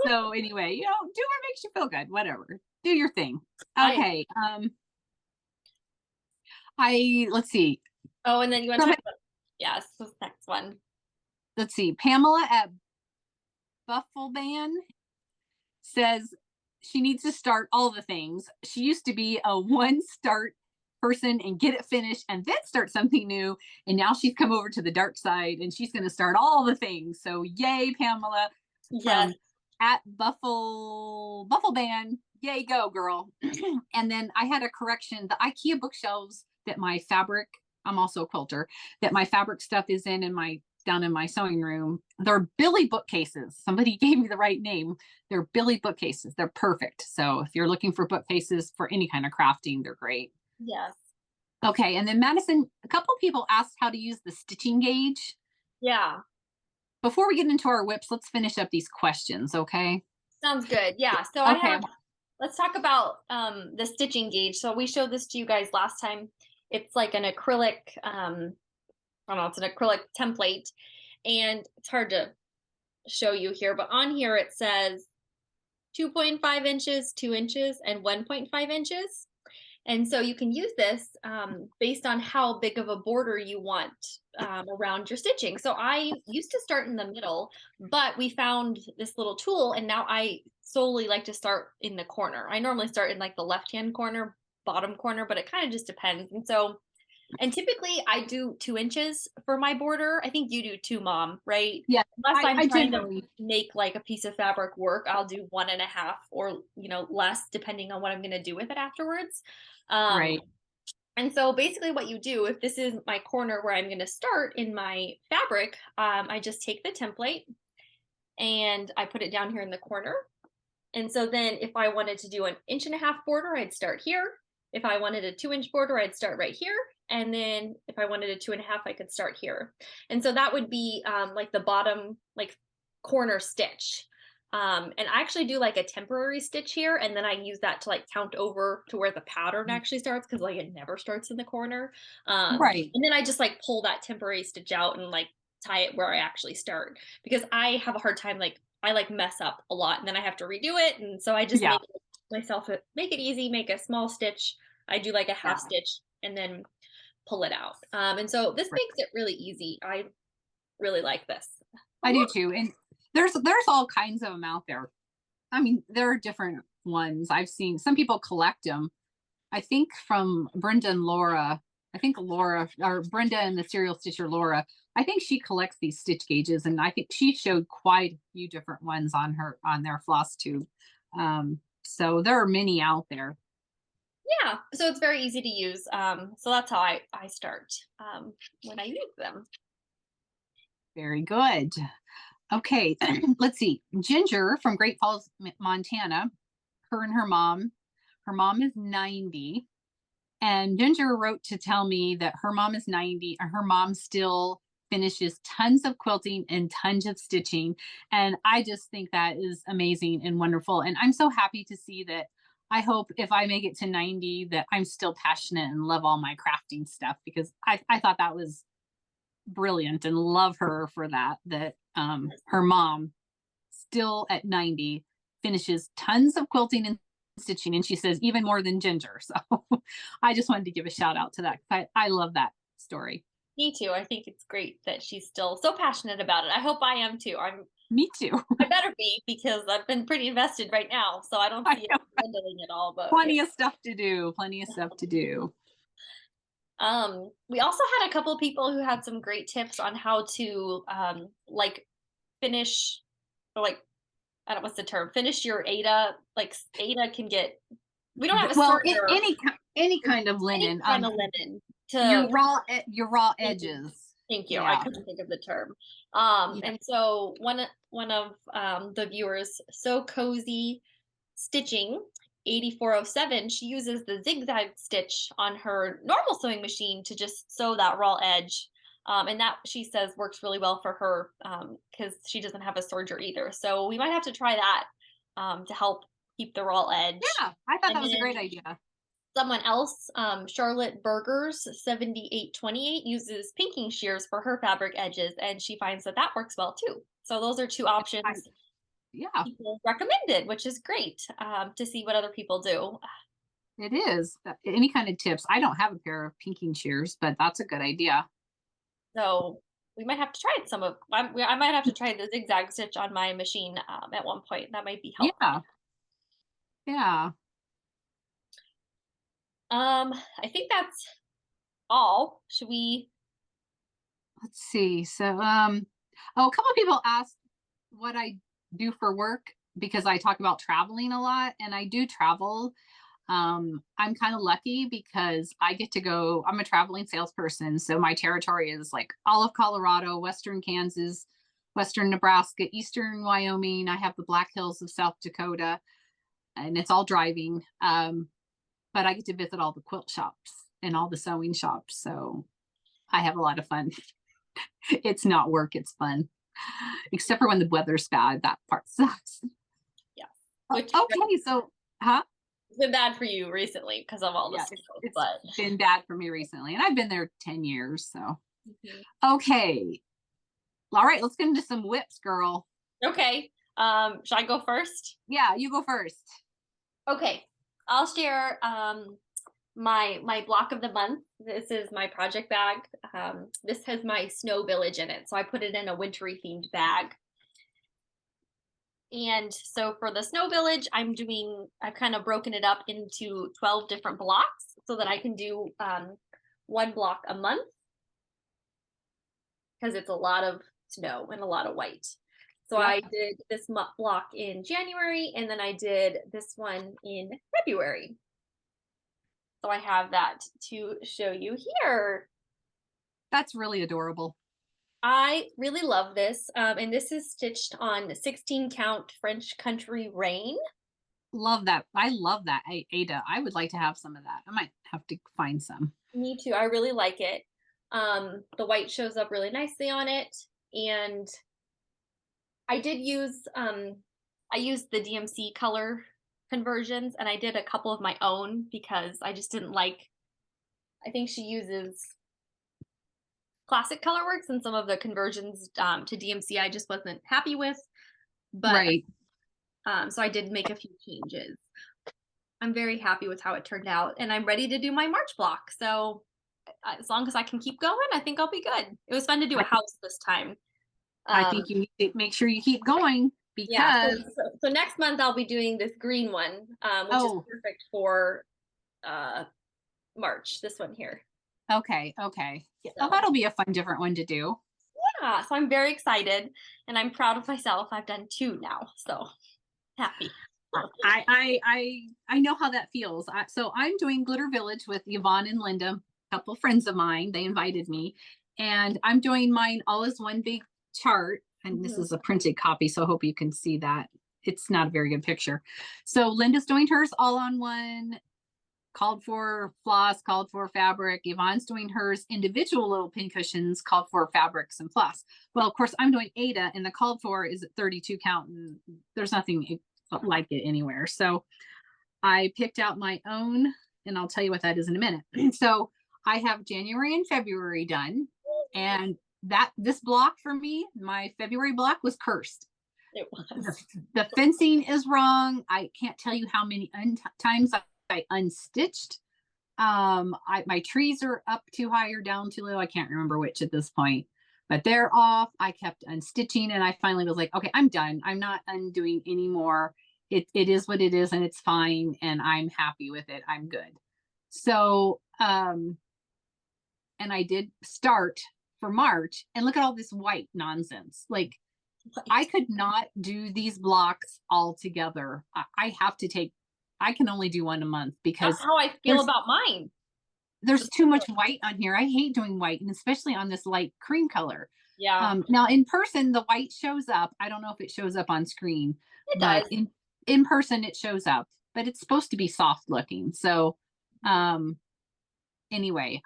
So anyway, you know, do what makes you feel good. Whatever. Do your thing. Okay. Let's see. Oh, and then you want to talk about, yes, this next one. Let's see. Pamela at Buffleban says she needs to start all the things. She used to be a 1 start person and get it finished and then start something new. And now she's come over to the dark side and she's going to start all the things. So yay, Pamela. Yes. At Buffleban. Yay, go girl. And then I had a correction. The IKEA bookshelves that my fabric, I'm also a quilter, that my fabric stuff is in down in my sewing room. They're Billy bookcases. Somebody gave me the right name. They're Billy bookcases. They're perfect. So if you're looking for bookcases for any kind of crafting, they're great. Yes. Okay. And then Madison, a couple people asked how to use the stitching gauge. Yeah. Before we get into our whips, let's finish up these questions. Okay. Sounds good. Yeah. So okay. Let's talk about the stitching gauge. So we showed this to you guys last time. It's like an acrylic, I don't know, it's an acrylic template, and it's hard to show you here, but on here it says 2.5 inches, 2 inches, and 1.5 inches. And so you can use this based on how big of a border you want around your stitching. So I used to start in the middle, but we found this little tool, and now I solely like to start in the corner. I normally start in like the left-hand corner, bottom corner, but it kind of just depends. And typically I do 2 inches for my border. I think you do too, Mom, right? Yeah. Unless I'm trying to make like a piece of fabric work, I'll do 1.5 or, you know, less depending on what I'm going to do with it afterwards. Right. And so basically what you do, if this is my corner where I'm going to start in my fabric, I just take the template and I put it down here in the corner. And so then if I wanted to do an 1.5 inch border, I'd start here. If I wanted a 2 inch border, I'd start right here. And then if I wanted a 2.5, I could start here. And so that would be like the bottom, like corner stitch. And I actually do like a temporary stitch here. And then I use that to like count over to where the pattern actually starts. Cause like it never starts in the corner. Right. And then I just like pull that temporary stitch out and like tie it where I actually start, because I have a hard time, like I like mess up a lot and then I have to redo it. And so I just make myself make it easy, make a small stitch. I do like a half stitch and then pull it out. And so this makes it really easy. I really like this. I do too. And there's all kinds of them out there. I mean, there are different ones. I've seen some people collect them. I think from Brenda and Laura, I think Laura or Brenda and the serial stitcher Laura, I think she collects these stitch gauges, and I think she showed quite a few different ones on their Flosstube. So there are many out there. Yeah, so it's very easy to use. So that's how I start when I use them. Very good. Okay, let's see. Ginger from Great Falls, Montana, her and her mom is 90. And Ginger wrote to tell me that her mom is 90 and her mom still finishes tons of quilting and tons of stitching. And I just think that is amazing and wonderful. And I'm so happy to see that. I hope if I make it to 90 that I'm still passionate and love all my crafting stuff, because I thought that was brilliant and love her for that, her mom still at 90 finishes tons of quilting and stitching, and she says even more than Ginger. So I just wanted to give a shout out to that. I love that story. Me too. I think it's great that she's still so passionate about it. I hope I am too. Me too. I better be, because I've been pretty invested right now, so I don't see it dwindling at all. But plenty of stuff to do. Plenty of stuff to do. We also had a couple of people who had some great tips on how to like finish, or like, I don't know what's the term, finish your Ada. Like Ada can get, we don't have a serger, any kind of linen. Kind of linen to your raw edges. Thank you. I couldn't think of the term. And so one of the viewers, So Cozy Stitching 8407, she uses the zigzag stitch on her normal sewing machine to just sew that raw edge. And that, she says, works really well for her because she doesn't have a serger either. So we might have to try that to help keep the raw edge. Yeah, I thought that was a great idea. Someone else, Charlotte Burgers 7828, uses pinking shears for her fabric edges, and she finds that works well too. So those are two options people recommended, which is great to see what other people do. It is. Any kind of tips. I don't have a pair of pinking shears, but that's a good idea. So we might have to try some of, I might have to try the zigzag stitch on my machine at one point. That might be helpful. Yeah. I think that's all. Should we? Let's see. So, a couple of people asked what I do for work, because I talk about traveling a lot, and I do travel. I'm kind of lucky because I get to go, I'm a traveling salesperson. So my territory is like all of Colorado, Western Kansas, Western Nebraska, Eastern Wyoming. I have the Black Hills of South Dakota, and it's all driving. But I get to visit all the quilt shops and all the sewing shops. So I have a lot of fun. It's not work, it's fun. Except for when the weather's bad, that part sucks. Yeah. Okay, so, It's been bad for you recently because of all this. It's been bad for me recently, and I've been there 10 years, so. Okay. All right, let's get into some whips, girl. Okay. Should I go first? Yeah, you go first. Okay. I'll share my block of the month. This is my project bag. This has my snow village in it, so I put it in a wintry themed bag. And so for the snow village, I've kind of broken it up into 12 different blocks so that I can do one block a month, because it's a lot of snow and a lot of white. So I did this block in January, and then I did this one in February. So I have that to show you here. That's really adorable. I really love this. And this is stitched on 16 count French country rain. Love that. I love that, Ada. I would like to have some of that. I might have to find some. Me too. I really like it. The white shows up really nicely on it. And I did use, I used the DMC color conversions, and I did a couple of my own because I just didn't like, I think she uses classic colorworks, and some of the conversions to DMC I just wasn't happy with. But so I did make a few changes. I'm very happy with how it turned out, and I'm ready to do my March block. So as long as I can keep going, I think I'll be good. It was fun to do a house this time. I think you need to make sure you keep going Yeah, because so next month I'll be doing this green one, which is perfect for March, this one here. Okay. Yeah, so. That'll be a fun, different one to do. Yeah, so I'm very excited and I'm proud of myself. I've done 2 now, so happy. I know how that feels. So I'm doing Glitter Village with Yvonne and Linda, a couple friends of mine. They invited me, and I'm doing mine all as one big chart. And this is a printed copy, so I hope you can see that. It's not a very good picture. So Linda's doing hers all on one, called for floss, called for fabric. Yvonne's doing hers individual little pin cushions, called for fabrics and floss. Well, of course, I'm doing Ada, and the called for is at 32 count, and there's nothing like it anywhere. So I picked out my own, and I'll tell you what that is in a minute. So I have January and February done, and this block for me, my February block was cursed. It was. The fencing is wrong. I can't tell you how many times I unstitched. My trees are up too high or down too low. I can't remember which at this point, but they're off. I kept unstitching, and I finally was like, okay, I'm done. I'm not undoing anymore. It is what it is, and it's fine, and I'm happy with it. I'm good. So, and I did start for March, and look at all this white nonsense. Like, I could not do these blocks all together. I can only do one a month because that's how I feel about mine. There's too much white on here. I hate doing white, and especially on this light cream color. Yeah. Now in person, the white shows up. I don't know if it shows up on screen. It does. In person, it shows up, but it's supposed to be soft looking. So, anyway,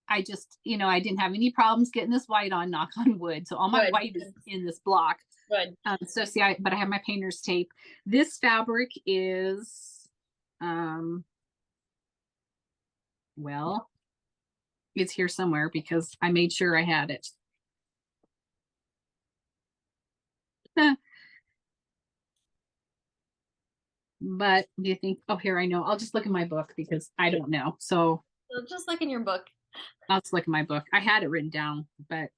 I just, I didn't have any problems getting this white on, knock on wood. So all my white is in this block. Good. So see, but I have my painter's tape. This fabric is, well, it's here somewhere because I made sure I had it. But do you think, oh, here, I know. I'll just look in my book because I don't know. So just look in your book. I'll just look in my book. I had it written down, but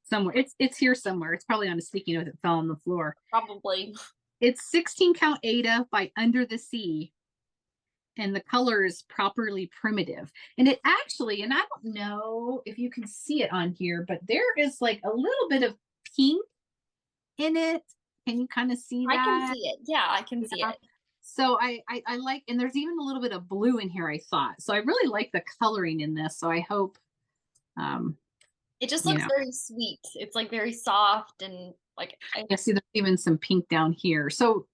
somewhere it's here somewhere. It's probably on a sticky note that fell on the floor. Probably. It's 16 count Ada by Under the Sea. And the color is Properly Primitive. And it actually, and I don't know if you can see it on here, but there is like a little bit of pink in it. Can you kind of see that? I can see it. Yeah, I can see it. So I like, and there's even a little bit of blue in here, I thought. So I really like the coloring in this. So I hope it just looks very sweet. It's like very soft and like I see there's even some pink down here. So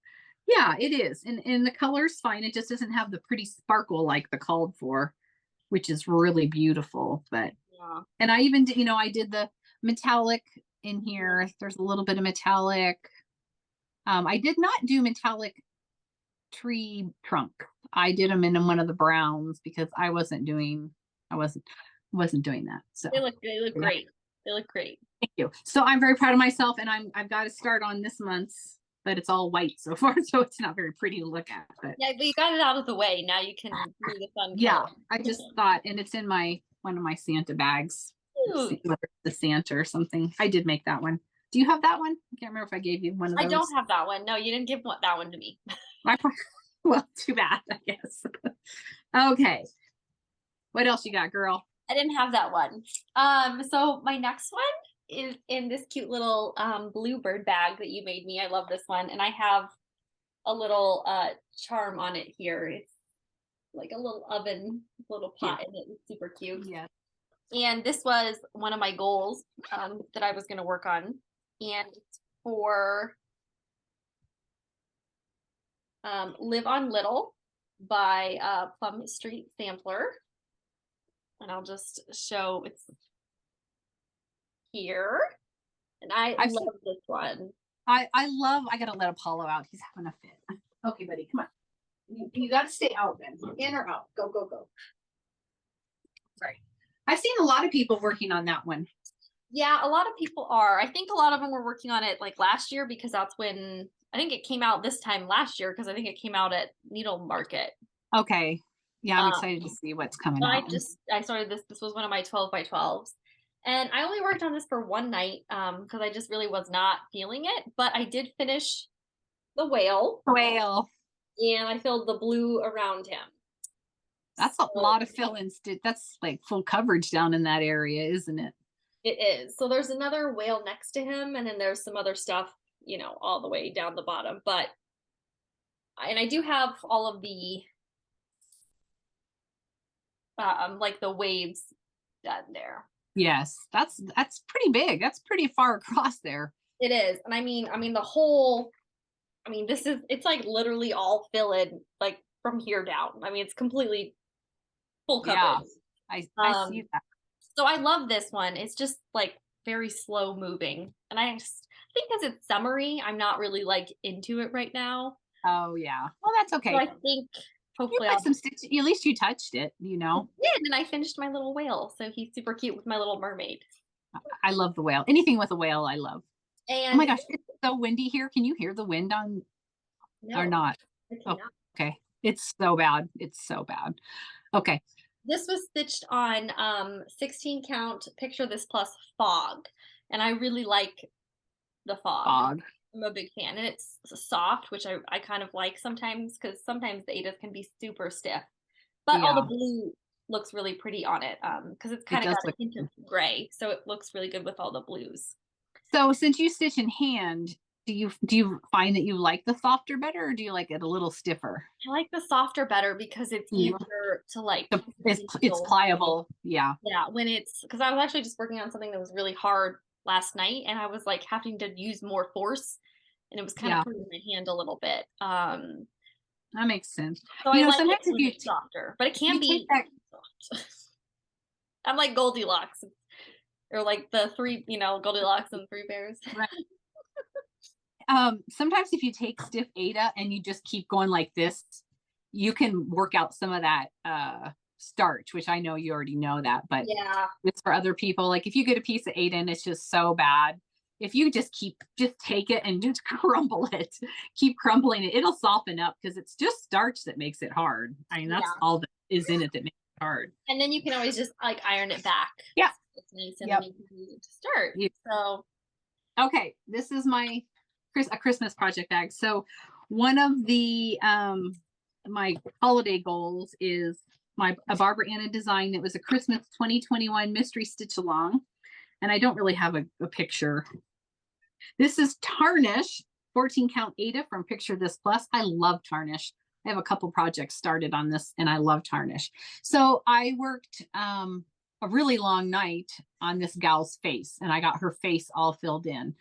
yeah, it is. And the color's fine. It just doesn't have the pretty sparkle like the called for, which is really beautiful. But yeah. And I even did, I did the metallic in here. There's a little bit of metallic. I did not do metallic tree trunk. I did them in one of the browns because I wasn't doing that. So they look great. They look great. Thank you. So I'm very proud of myself, and I've got to start on this month's, but it's all white so far, so it's not very pretty to look at. But yeah, but you got it out of the way. Now you can do the fun. Yeah, color. I just thought, and it's in one of my Santa bags. The Santa or something. I did make that one. Do you have that one? I can't remember if I gave you one of those. I don't have that one. No, you didn't give that one to me. Well, too bad, I guess. Okay. What else you got, girl? I didn't have that one. So my next one is in this cute little bluebird bag that you made me. I love this one. And I have a little charm on it here. It's like a little oven, little pot in it. It's super cute. Yeah. And this was one of my goals that I was going to work on. And it's for Live on Little by Plum Street Sampler. And I'll just show it's here. And I love this one. I gotta let Apollo out. He's having a fit. Okay, buddy, come on. You gotta stay out then. In or out. Go, go, go. Sorry. I've seen a lot of people working on that one. Yeah, a lot of people are. I think a lot of them were working on it like last year because that's when I think it came out this time last year because I think it came out at Needle Market. Okay. Yeah, I'm excited to see what's coming out. I started this was one of my 12 by 12s. And I only worked on this for one night because I just really was not feeling it. But I did finish the whale. Whale. And I filled the blue around him. That's a lot of fill-ins. That's like full coverage down in that area, isn't it? It is. So there's another whale next to him, and then there's some other stuff, you know, all the way down the bottom. But, and I do have all of the, like the waves done there. Yes, that's pretty big. That's pretty far across there. It is. And I mean the whole, it's like literally all fill in, like from here down. I mean, it's completely full coverage. Yeah, I see that. So I love this one. It's just like very slow moving. And I just think because it's summery, I'm not really like into it right now. Oh yeah. Well, that's okay. So I think hopefully I'll some stitch. At least you touched it, you know. Yeah, and I finished my little whale. So he's super cute with my little mermaid. I love the whale. Anything with a whale, I love. And oh my gosh, it's so windy here. Can you hear the wind on or not? Oh, okay. It's so bad. It's so bad. Okay. This was stitched on 16 count Picture This Plus fog. And I really like the fog. I'm a big fan. And it's soft, which I kind of like sometimes because sometimes the Adas can be super stiff. But all the blue looks really pretty on it because it's kind of got a hint of gray. So it looks really good with all the blues. So since you stitch in hand, do you find that you like the softer better, or do you like it a little stiffer? I like the softer better because it's easier to like. It's pliable. Yeah. Yeah. When it's because I was actually just working on something that was really hard last night, and I was like having to use more force, and it was kind of hurting my hand a little bit. That makes sense. So I like sometimes if you softer, but it can be soft. I'm like Goldilocks, or like the three, Goldilocks and Three Bears. Right. Sometimes if you take stiff Aida and you just keep going like this, you can work out some of that starch, which I know you already know that, but it's for other people. Like if you get a piece of Aida and it's just so bad, if you just take it and just crumble it, keep crumbling it, it'll soften up because it's just starch that makes it hard. I mean, that's all that is in it that makes it hard. And then you can always just like iron it back. Yeah. It's nice and then you can use it to start. So okay, this is a Christmas project bag. So one of the my holiday goals is a Barbara Anna design that was a Christmas 2021 mystery stitch along, and I don't really have a picture. This is tarnish 14 count Aida from Picture This Plus. I love tarnish. I have a couple projects started on this and I love tarnish. So I worked a really long night on this gal's face, and I got her face all filled in,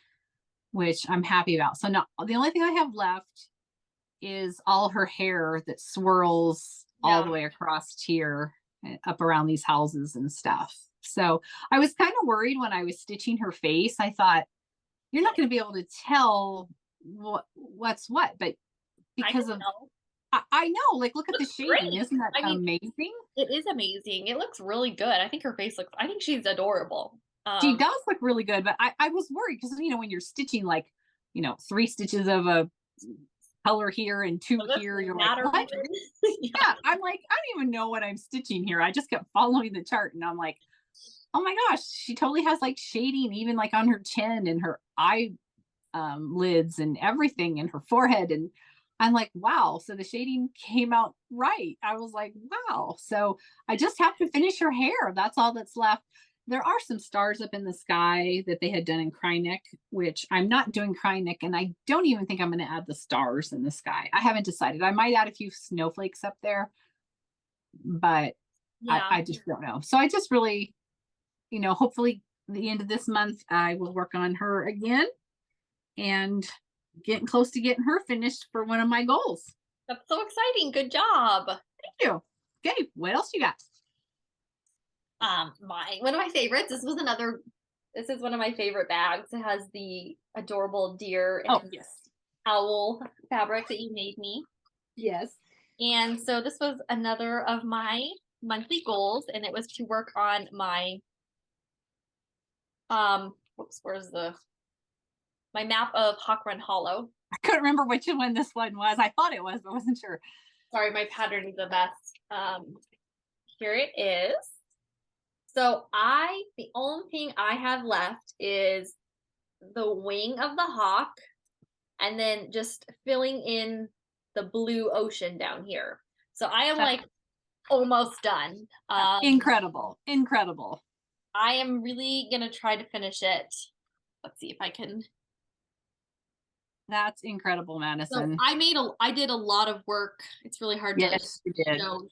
which I'm happy about. So now the only thing I have left is all her hair that swirls all the way across here up around these houses and stuff. So I was kind of worried when I was stitching her face. I thought, you're not going to be able to tell what's what, but because I know, like, look at the shading. Isn't that amazing? It is amazing. It looks really good. I think her face I think she's adorable. She does look really good, but I was worried because, when you're stitching like, 3 stitches of a color here and 2 here, you're like, what? Yeah, I'm like, I don't even know what I'm stitching here. I just kept following the chart and I'm like, oh my gosh, she totally has like shading even like on her chin and her eye lids and everything and her forehead. And I'm like, wow. So the shading came out right. I was like, wow. So I just have to finish her hair. That's all that's left. There are some stars up in the sky that they had done in Krynic, which I'm not doing Krynic, and I don't even think I'm going to add the stars in the sky. I haven't decided. I might add a few snowflakes up there, but I just don't know. So I just really, hopefully the end of this month, I will work on her again and getting close to getting her finished for one of my goals. That's so exciting. Good job. Thank you. Okay, what else you got? One of my favorites. This is one of my favorite bags. It has the adorable deer and owl fabric that you made me. Yes. And so this was another of my monthly goals, and it was to work on my my map of Hawk Run Hollow. I couldn't remember which one this one was. I thought it was, but I wasn't sure. Sorry, my pattern is a mess. Here it is. So the only thing I have left is the wing of the hawk and then just filling in the blue ocean down here. So I am like almost done. Incredible. Incredible. I am really going to try to finish it. Let's see if I can. That's incredible, Madison. So I did a lot of work. It's really hard to show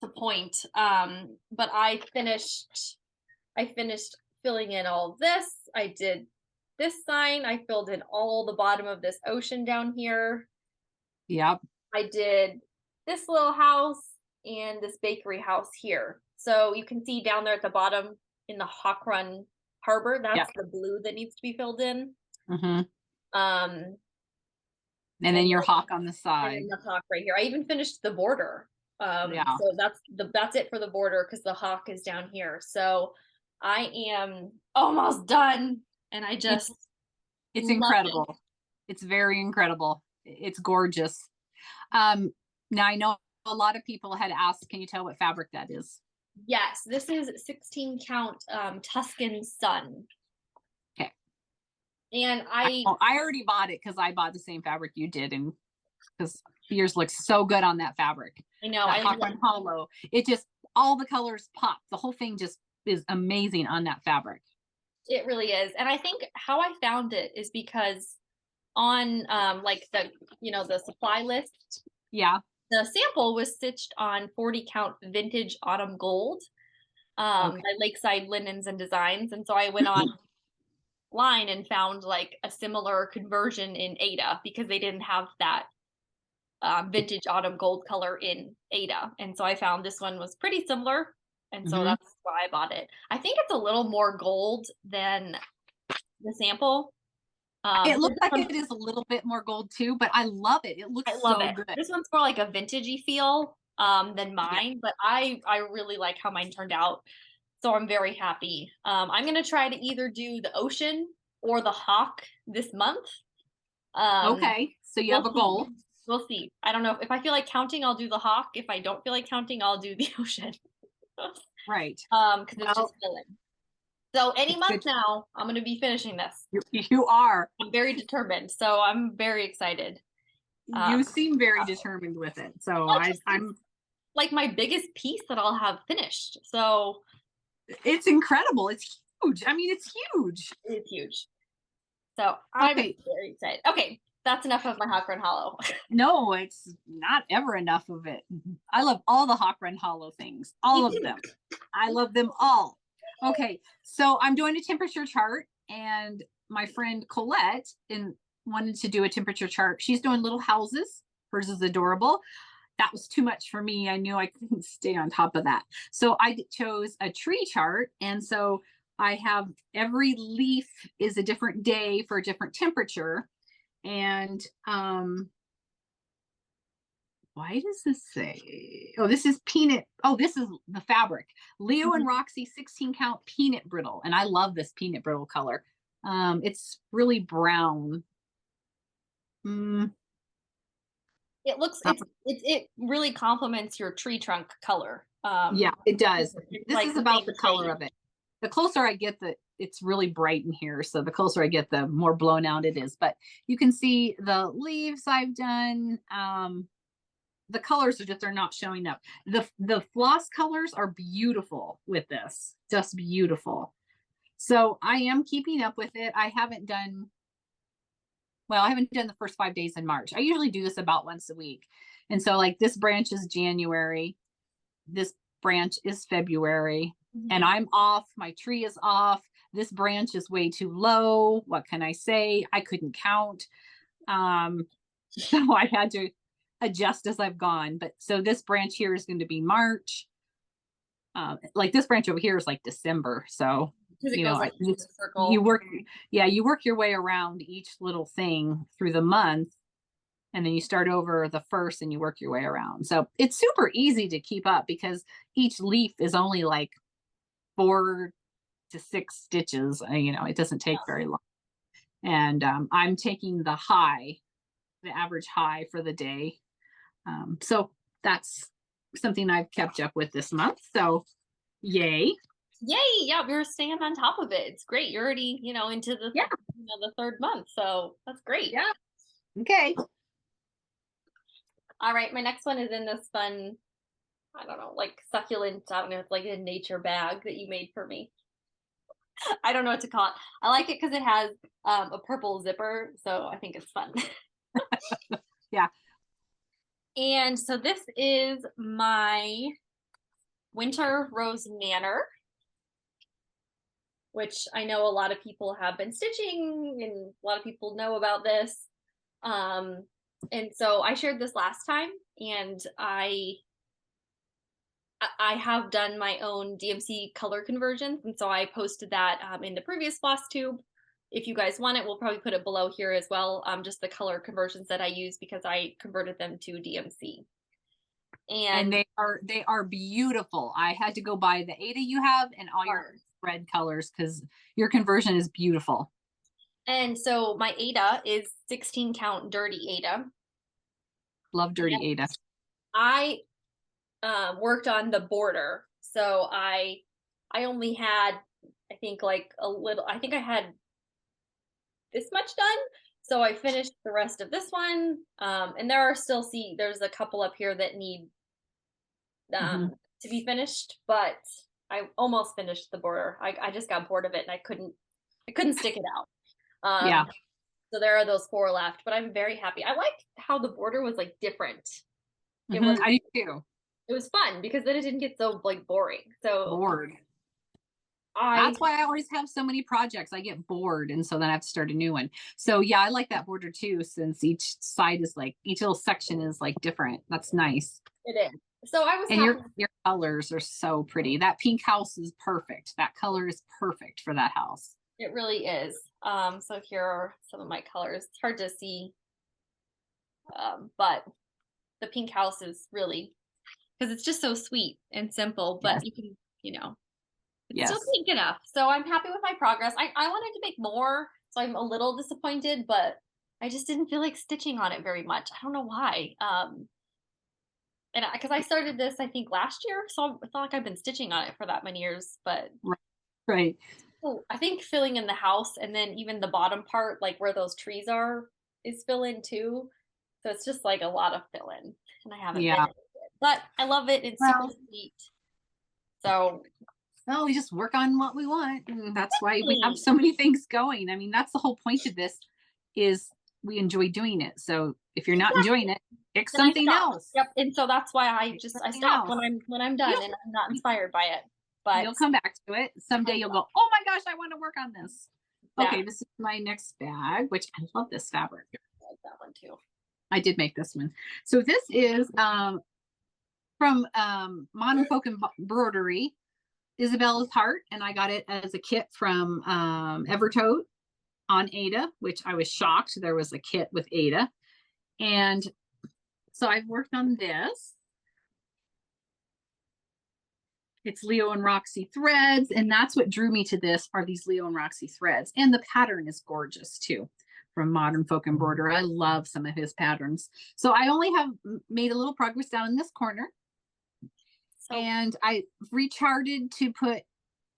the point. But I finished filling in all of this. I did this sign. I filled in all the bottom of this ocean down here. Yep. I did this little house and this bakery house here. So you can see down there at the bottom in the Hawk Run Harbor, that's the blue that needs to be filled in. Mm-hmm. And then your hawk on the side. And the hawk right here. I even finished the border. So that's it for the border because the hawk is down here. So I am almost done, and I just it's incredible. It's very incredible. It's gorgeous. Now I know a lot of people had asked, can you tell what fabric that is? Yes, this is 16 count Tuscan Sun. Okay. And I already bought it because I bought the same fabric you did, and because yours looks so good on that fabric. I know. I love hollow. It just, all the colors pop. The whole thing just is amazing on that fabric. It really is. And I think how I found it is because on like the supply list. Yeah. The sample was stitched on 40 count vintage autumn gold by Lakeside Linens and Designs. And so I went online and found like a similar conversion in Ada because they didn't have that vintage autumn gold color in Ada. And so I found this one was pretty similar. And so that's why I bought it. I think it's a little more gold than the sample. It looks like it is a little bit more gold too, but I love it. It looks so good. This one's more like a vintagey feel than mine, but I really like how mine turned out. So I'm very happy. I'm going to try to either do the ocean or the hawk this month. Okay, so you have a goal. We'll see. I don't know. If I feel like counting, I'll do the hawk. If I don't feel like counting, I'll do the ocean. Right. Because it's just filling. So any month now, I'm going to be finishing this. You are. I'm very determined. So I'm very excited. You seem very determined with it. So I'm like my biggest piece that I'll have finished. So it's incredible. It's huge. I mean, it's huge. It's huge. So I'm very excited. Okay. That's enough of my Hawk Run Hollow. No, it's not ever enough of it. I love all the Hawk Run Hollow things. All of them. I love them all. Okay, so I'm doing a temperature chart, and my friend Colette wanted to do a temperature chart. She's doing little houses. Hers is adorable. That was too much for me. I knew I couldn't stay on top of that. So I chose a tree chart, and so I have every leaf is a different day for a different temperature. And why does this say, oh, this is peanut. Oh, this is the fabric. Leo and Roxy 16 count peanut brittle. And I love this peanut brittle color. It's really brown. It looks, it really complements your tree trunk color. Yeah, it does. This is about the color of it. The closer I get, it's really bright in here. So the closer I get, the more blown out it is. But you can see the leaves I've done. The colors are not showing up. The floss colors are beautiful with this. Just beautiful. So I am keeping up with it. I haven't done the first 5 days in March. I usually do this about once a week. And so like this branch is January. This branch is February. And I'm off. My tree is off. This branch is way too low. What can I say? I couldn't count. So I had to adjust as I've gone. But so this branch here is going to be March. Like this branch over here is like December. So you know, you work your way around each little thing through the month. And then you start over the first and you work your way around. So it's super easy to keep up because each leaf is only like 4 to 6 stitches. You know, it doesn't take very long. And I'm taking the average high for the day. So that's something I've kept up with this month. So yay. Yay. Yeah. You're staying on top of it. It's great. You're already, into the, the third month. So that's great. Yeah. Okay. All right. My next one is in this fun, I don't know, like succulent, I don't know, it's like a nature bag that you made for me. I don't know what to call it. I like it because it has a purple zipper. So I think it's fun. Yeah. And so this is my Winter Rose Manor, which I know a lot of people have been stitching and a lot of people know about this. And so I shared this last time, and I have done my own DMC color conversions, and so I posted that in the previous Flosstube. If you guys want it, we'll probably put it below here as well, just the color conversions that I use because I converted them to DMC. And they are beautiful. I had to go buy the Aida you have and all your red colors because your conversion is beautiful. And so my Aida is 16 count dirty Aida. Love dirty Aida. I worked on the border, so I only had, I think, like a little, I think I had this much done, so I finished the rest of this one, and there are still, there's a couple up here that need to be finished, but I almost finished the border. I just got bored of it and I couldn't stick it out. Yeah. So there are those 4 left, but I'm very happy. I like how the border was like different. It was, I do too. It was fun because then it didn't get so like boring. So bored. That's why I always have so many projects. I get bored, and so then I have to start a new one. So yeah, I like that border too, since each side is like, each little section is like different. That's nice. It is. So I was and your colors are so pretty. That pink house is perfect. That color is perfect for that house. It really is. So here are some of my colors. It's hard to see, but the pink house is really, because it's just so sweet and simple, but you can, it's still pink enough. So I'm happy with my progress. I wanted to make more, so I'm a little disappointed, but I just didn't feel like stitching on it very much. I don't know why. And because I started this, I think last year, so it's not like I've been stitching on it for that many years, but right. So I think filling in the house, and then even the bottom part, like where those trees are, is fill in too. So it's just like a lot of fill in, and I haven't been into it, but I love it. It's super sweet. So well, we just work on what we want, and that's why we have so many things going. I mean, that's the whole point of this, is we enjoy doing it. So if you're not enjoying it, pick something else. Yep. And so that's why I stop when I'm done and I'm not inspired by it. But you'll come back to it someday. You'll go, oh my gosh, I want to work on this. Okay, this is my next bag, which I love this fabric. I like that one too. I did make this one. So this is from Modern Folk Embroidery, Isabella's Heart, and I got it as a kit from Evertote on Aida, which I was shocked there was a kit with Aida. And so I've worked on this. It's Leo and Roxy threads, and that's what drew me to this, are these Leo and Roxy threads. And the pattern is gorgeous too, from Modern Folk Embroidery. I love some of his patterns. So I only have made a little progress down in this corner. And I recharted to put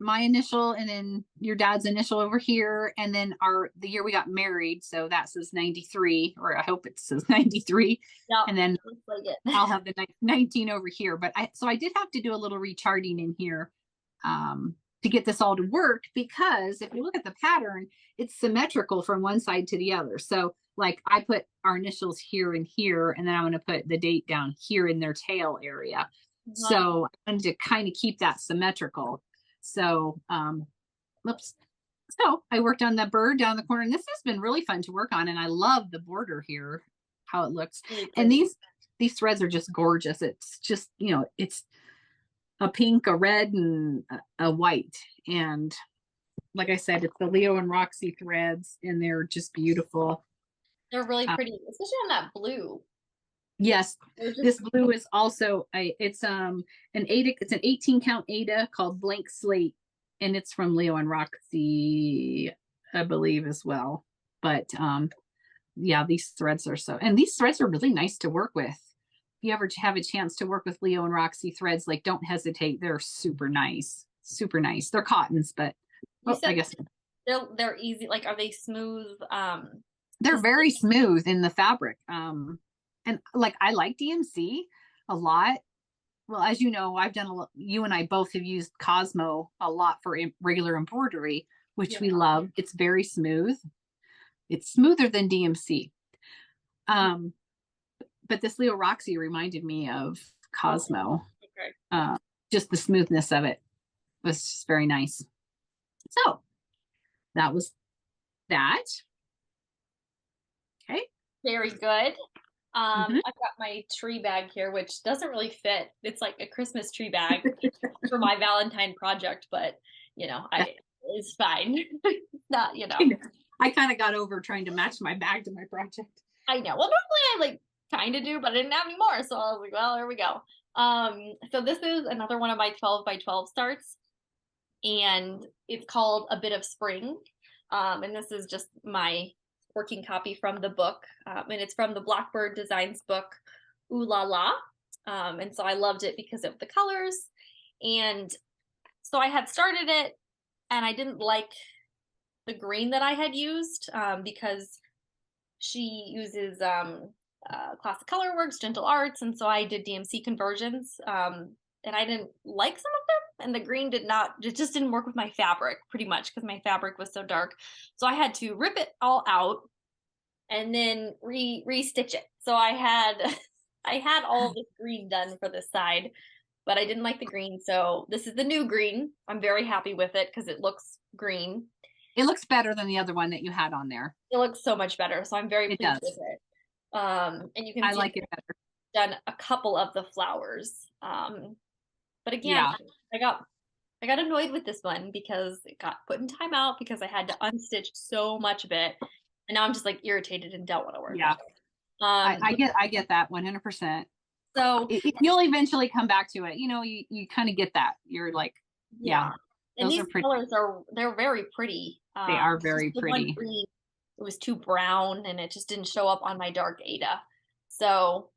my initial and then your dad's initial over here, and then the year we got married, so that says 93, or I hope it says 93. Yep, and then I'll have the 19 over here. But I did have to do a little recharting in here to get this all to work, because if you look at the pattern, it's symmetrical from one side to the other. So like I put our initials here and here, and then I'm going to put the date down here in their tail area. So I wanted to kind of keep that symmetrical. So, so I worked on that bird down the corner, and this has been really fun to work on. And I love the border here, how it looks. And these threads are just gorgeous. It's just, it's a pink, a red, and a white. And like I said, it's the Leo and Roxy threads, and they're just beautiful. They're really pretty, especially on that blue. Yes, this blue is also it's an Aida. It's an 18 count Aida called Blank Slate, and it's from Leo and Roxy, I believe, as well. But yeah, these threads are really nice to work with. you ever have a chance to work with Leo and Roxy threads, like don't hesitate. They're super nice. Super nice. They're cottons, but I guess they're easy. Like, are they smooth? They're very smooth in the fabric. And like I like DMC a lot. Well, as you know, I've done you and I both have used Cosmo a lot for regular embroidery, which we love. It's very smooth. It's smoother than DMC. But this Leo Roxy reminded me of Cosmo. Okay. Just the smoothness of it was just very nice. So that was that. Okay. Very good. I've got my tree bag here, which doesn't really fit. It's like a Christmas tree bag for my Valentine project, but you know, it's fine. Not, you know. I kind of got over trying to match my bag to my project. I know. Well, normally I like kind of do, but I didn't have any more. So I was like, well, there we go. So this is another one of my 12 by 12 starts, and it's called A Bit of Spring. And this is just my working copy from the book, and it's from the Blackbird Designs book, Ooh La La. And so I loved it because of the colors. And so I had started it, and I didn't like the green that I had used, because she uses Classic Colorworks, Gentle Arts, and so I did DMC conversions, and I didn't like some of them, and the green it just didn't work with my fabric pretty much because my fabric was so dark. So I had to rip it all out and then re-stitch it. So I had all this green done for this side, but I didn't like the green. So this is the new green. I'm very happy with it because it looks green. It looks better than the other one that you had on there. It looks so much better. So I'm very pleased with it. And you can see I like it better. Done a couple of the flowers. But again, I got annoyed with this one because it got put in timeout because I had to unstitch so much of it. And now I'm just like irritated and don't want to work. Yeah. I get that 100%. So you'll eventually come back to it. You know, you kind of get that. You're like, yeah. And these colors they're very pretty. They are very pretty. Green, it was too brown and it just didn't show up on my dark Ada. So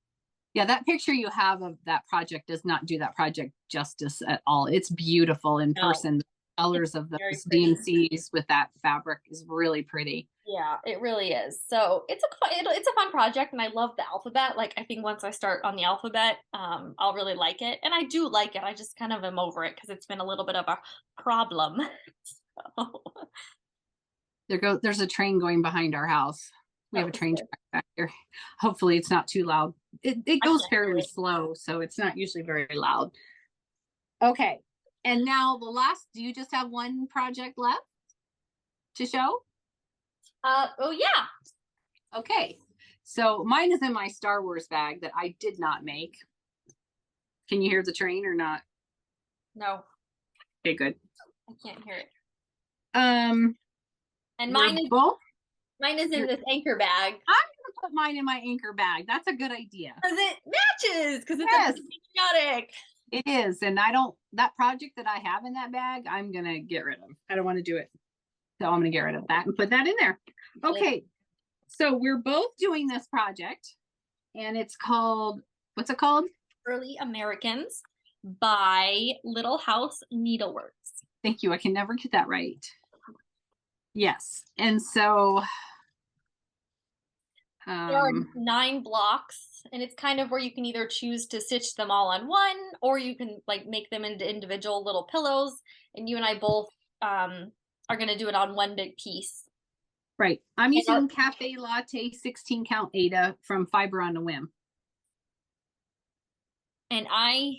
yeah, that picture you have of that project does not do that project justice at all. It's beautiful in person. The colors of those DMCs with that fabric is really pretty. Yeah, it really is. So it's a fun project, and I love the alphabet. Like, I think once I start on the alphabet, I'll really like it, and I do like it. I just kind of am over it because it's been a little bit of a problem. So. There's a train going behind our house. We have a train track back here. Hopefully it's not too loud. It goes fairly slow, so it's not usually very loud. Okay. And now the last, do you just have one project left to show? Oh yeah. Okay. So mine is in my Star Wars bag that I did not make. Can you hear the train or not? No. Okay, good. I can't hear it. And mine is in this anchor bag. I'm gonna put mine in my anchor bag. That's a good idea. Because it matches, because it's patriotic. It is. And that project that I have in that bag, I'm gonna get rid of. I don't want to do it. So I'm gonna get rid of that and put that in there. Okay. So we're both doing this project, and it's called, what's it called? Early Americans by Little House Needleworks. Thank you. I can never get that right. Yes. And so there are 9 blocks, and it's kind of where you can either choose to stitch them all on one, or you can like make them into individual little pillows, and you and I both are going to do it on one big piece. Right. I'm using Cafe Latte 16 count Ada from Fiber on a Whim. And I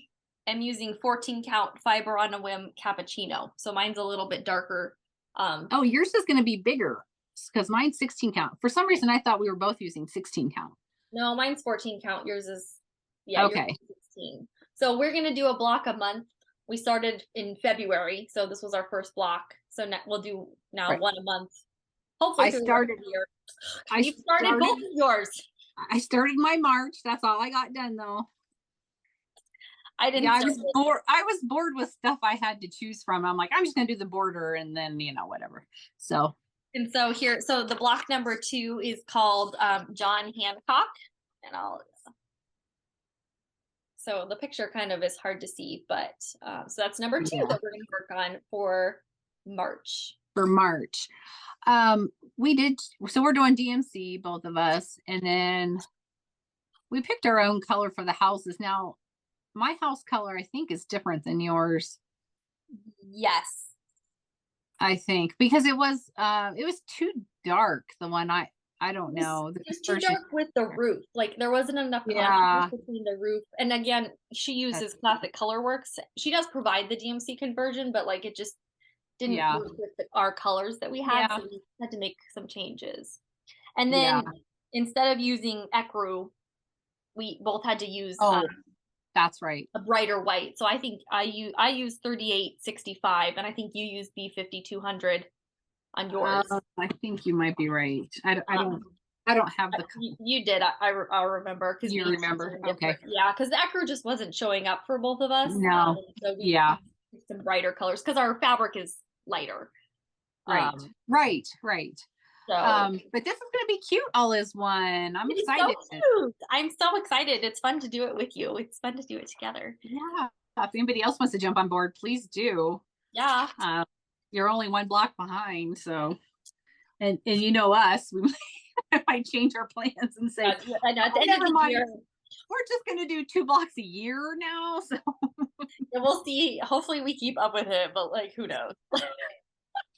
am using 14 count Fiber on a Whim Cappuccino. So mine's a little bit darker. Oh, yours is going to be bigger because mine's 16 count. For some reason, I thought we were both using 16 count. No, mine's 14 count. Yours is, okay. Yours is 16. So we're going to do a block a month. We started in February, so this was our first block. So we'll do now one a month. Hopefully, I started both of yours. I started my March. That's all I got done, though. I didn't. Yeah, I was bored with stuff I had to choose from. I'm like, I'm just gonna do the border and then whatever. So. And so here, so the block number 2 is called John Hancock, and So the picture kind of is hard to see, but so that's number 2 that we're going to work on for March. For March. We did, so we're doing DMC, both of us, and then we picked our own color for the houses. Now, my house color, I think, is different than yours. Yes. I think, because it was too dark, the one I don't know. It was too dark with the roof. Like there wasn't enough contrast between the roof. And again, she uses Classic Colorworks. She does provide the DMC conversion, but like it just didn't work with our colors that we had. So we had to make some changes. And then instead of using ecru, we both had to use that's right, a brighter white. So I think I use 3865, and I think you use B5200 on yours. I think you might be right. I don't have the. You did. I'll remember because you remember. Okay. Yeah, because the ecru just wasn't showing up for both of us. No. So we some brighter colors because our fabric is lighter. Right. So, but this is going to be cute all as one. I'm excited. So cute. I'm so excited. It's fun to do it with you. It's fun to do it together. Yeah. If anybody else wants to jump on board, please do. Yeah. You're only one block behind, so and you know us, we might change our plans and say, never mind. We're just going to do 2 blocks a year now. So we'll see. Hopefully we keep up with it, but like, who knows?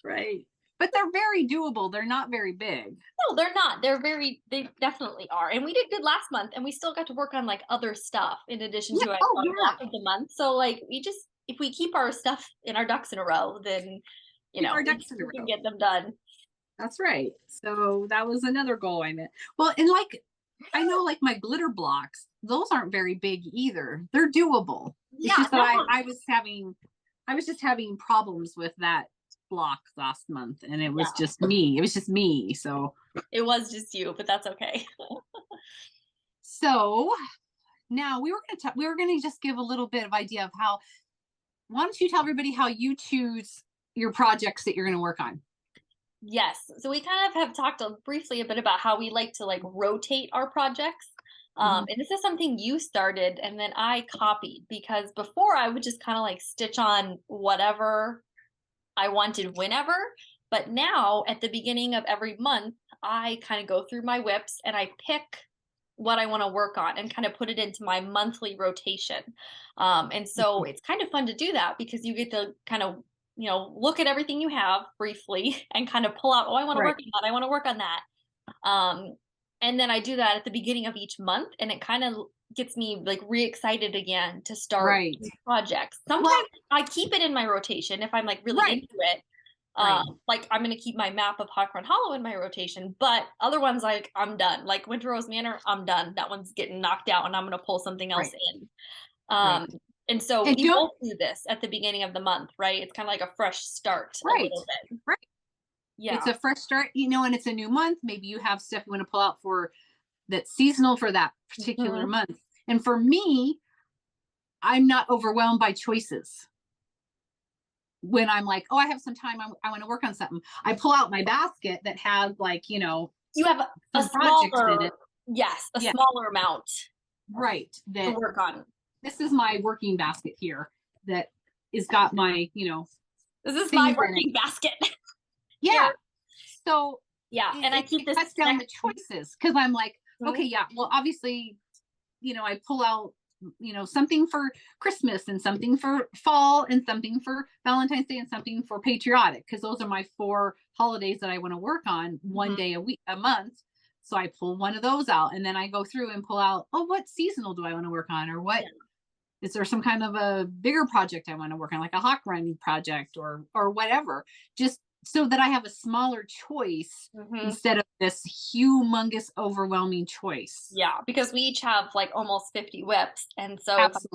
Right. But they're very doable. They're not very big. No, they're not. They definitely are. And we did good last month, and we still got to work on like other stuff in addition to our block of the month. So like if we keep our stuff in our ducks in a row, then we can get them done. That's right. So that was another goal I met. Well, and like I know like my glitter blocks, those aren't very big either. They're doable. It's just that I was just having problems with that block last month, and it was just me. It was just me. So it was just you, but that's okay. So now we were going to just give a little bit of idea of how. Why don't you tell everybody how you choose your projects that you're going to work on? Yes. So we kind of have talked briefly a bit about how we like to like rotate our projects. And this is something you started and then I copied, because before I would just kind of like stitch on whatever I wanted whenever. But now at the beginning of every month, I kind of go through my whips and I pick what I want to work on and kind of put it into my monthly rotation. And so it's kind of fun to do that because you get to kind of, look at everything you have briefly and kind of pull out, I want to work on that. I want to work on that. And then I do that at the beginning of each month, and it kind of gets me like re-excited again to start projects. Sometimes I keep it in my rotation if I'm like really into it. Like I'm going to keep my map of Hawk Run Hollow in my rotation, but other ones like I'm done. Like Woodrose Manor, I'm done. That one's getting knocked out and I'm going to pull something else in. And so we both do this at the beginning of the month, right? It's kind of like a fresh start a little bit. Right. Yeah. It's a fresh start, and it's a new month. Maybe you have stuff you want to pull out for that's seasonal for that particular month. And for me, I'm not overwhelmed by choices. When I'm like, I have some time, I want to work on something. I pull out my basket that has like, you have a smaller, in it. Yes, a smaller amount. Right. To work on. This is my working basket here that is got my, this is my working basket. Yeah. So and I keep this down the choices because I'm like, okay, well, obviously, I pull out, something for Christmas and something for fall and something for Valentine's Day and something for patriotic, because those are my 4 holidays that I want to work on one day a month. So I pull one of those out, and then I go through and pull out, what seasonal do I want to work on, or what is there some kind of a bigger project I want to work on, like a Hawk Run project or whatever, just so that I have a smaller choice instead of this humongous, overwhelming choice. Yeah, because we each have like almost 50 whips. And so if I just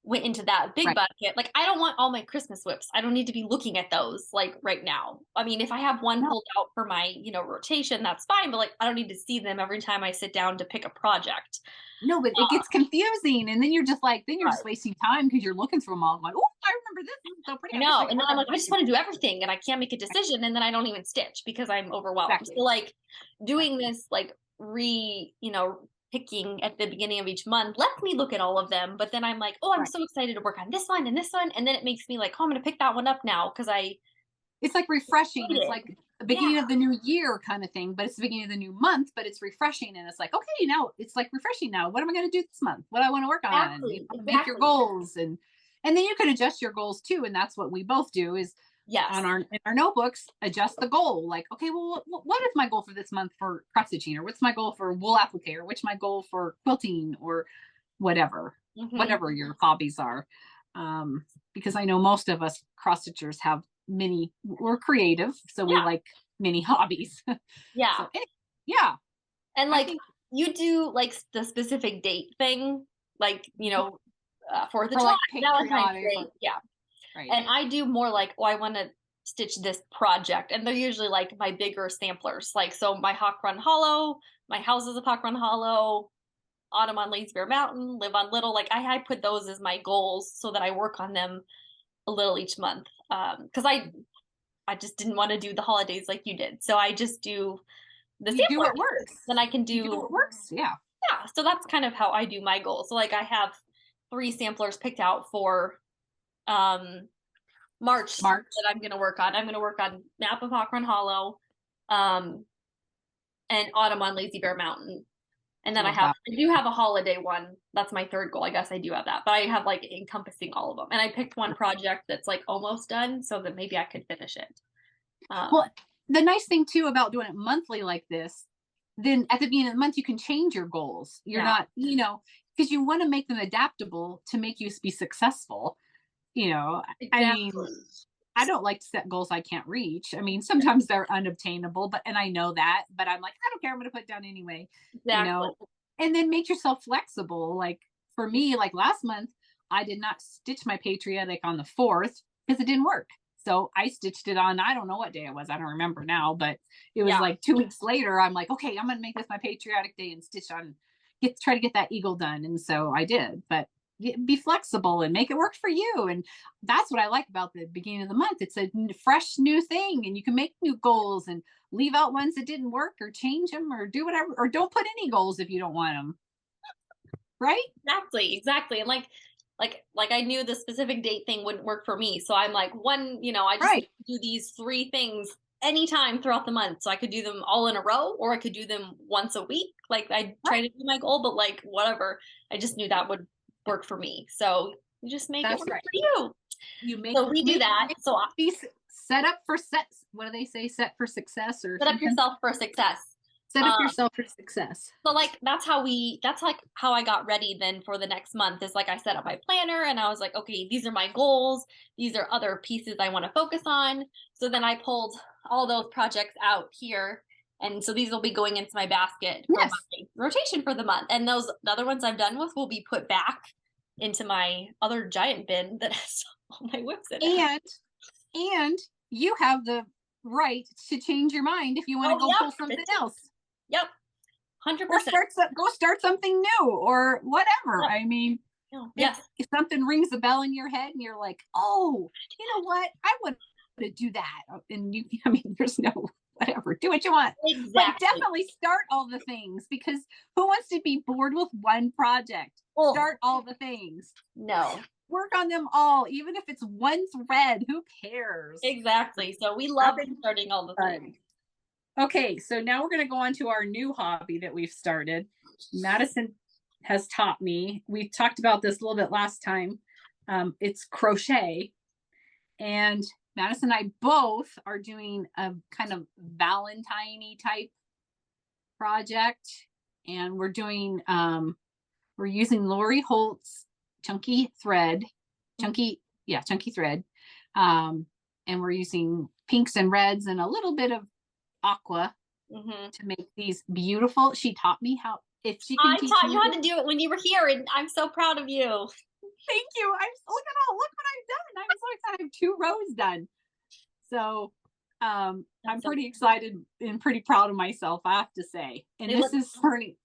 went into that big bucket, like I don't want all my Christmas whips. I don't need to be looking at those like right now. I mean, if I have one pulled out for my, rotation, that's fine. But like, I don't need to see them every time I sit down to pick a project. No, but it gets confusing, and then you're just like, just wasting time because you're looking through them all. Like, I remember this. This is so pretty. I know, and then I'm like, I just want to do everything, and I can't make a decision, and then I don't even stitch because I'm overwhelmed. So like, doing this like picking at the beginning of each month lets me look at all of them. But then I'm like, oh, I'm so excited to work on this one and this one. And then it makes me like, oh, I'm going to pick that one up now because it's like refreshing. It's like the beginning of the new year kind of thing, but it's the beginning of the new month, but it's refreshing. And it's like, okay, now it's like refreshing now. What am I going to do this month? What do I want to work on? Exactly. Make your goals. And then you can adjust your goals too. And that's what we both do is on in our notebooks, adjust the goal. Like, okay, well, what is my goal for this month for cross stitching, or what's my goal for wool applique, or what's my goal for quilting, or whatever your hobbies are. Because I know most of us cross stitchers have we're creative, so we like many hobbies. Yeah. So, and like you do like the specific date thing, like, you know, 4th of July, Valentine's Day. Right. And I do more like, oh, I want to stitch this project. And they're usually like my bigger samplers. Like, so my Hawk Run Hollow, my house is a Hawk Run Hollow, Autumn on Lazy Bear Mountain, Live on Little. Like I put those as my goals so that I work on them a little each month. Because I just didn't want to do the holidays like you did. So I just do the samplers. Do what works. Then I can do what works. Yeah. Yeah. So that's kind of how I do my goals. So like I have 3 samplers picked out for March that I'm going to work on. I'm going to work on Map of Hawk Run Hollow, and Autumn on Lazy Bear Mountain. And then I do have a holiday one. That's my 3rd goal. I guess I do have that, but I have like encompassing all of them. And I picked one project that's like almost done so that maybe I could finish it. Well, the nice thing too about doing it monthly like this, then at the beginning of the month, you can change your goals. You're not, you know, because you want to make them adaptable to make you be successful. You know, I mean, I don't like to set goals I can't reach. I mean, sometimes they're unobtainable, and I know that, but I'm like, I don't care. I'm going to put it down anyway, you know, and then make yourself flexible. Like for me, like last month, I did not stitch my patriotic on the 4th because it didn't work. So I stitched it on, I don't know what day it was. I don't remember now, but it was like 2 weeks later. I'm like, okay, I'm going to make this my patriotic day and stitch on, try to get that eagle done. And so I did, but be flexible and make it work for you. And that's what I like about the beginning of the month. It's a fresh new thing, and you can make new goals and leave out ones that didn't work, or change them, or do whatever, or don't put any goals if you don't want them. Right? Exactly. And like I knew the specific date thing wouldn't work for me. So I'm like, you know, I just do these 3 things anytime throughout the month. So I could do them all in a row, or I could do them once a week. Like I try to do my goal, but like whatever. I just knew that would work for me. So you just make it work for you. So we do that. So set up for what do they say? Set for success, or set up yourself for success. Set up yourself for success. So like that's like how I got ready then for the next month, is like I set up my planner and I was like, okay, these are my goals. These are other pieces I want to focus on. So then I pulled all those projects out here. And so these will be going into my basket for my rotation for the month. And the other ones I'm done with will be put back into my other giant bin that has all my whips in it. And you have the right to change your mind if you want to go pull something else. Yep. 100%. Or go start something new or whatever. I mean, if something rings a bell in your head and you're like, oh, you know what? I want to do that. And there's no whatever, do what you want. Exactly. But definitely start all the things, because who wants to be bored with one project? Start all the things. No. Work on them all, even if it's one thread. Who cares? Exactly. So we love starting all the things. Okay, so now we're going to go on to our new hobby that we've started. Madison has taught me. We talked about this a little bit last time. It's crochet. And Madison and I both are doing a kind of Valentine-y type project. And we're doing, we're using Lori Holt's chunky thread. And we're using pinks and reds and a little bit of aqua to make these beautiful. She taught me how. If she can teach you how to do it when you were here, and I'm so proud of you. Thank you. Look what I've done. I'm so excited. I have 2 rows done. So I'm pretty excited and pretty proud of myself, I have to say. And this is so pretty.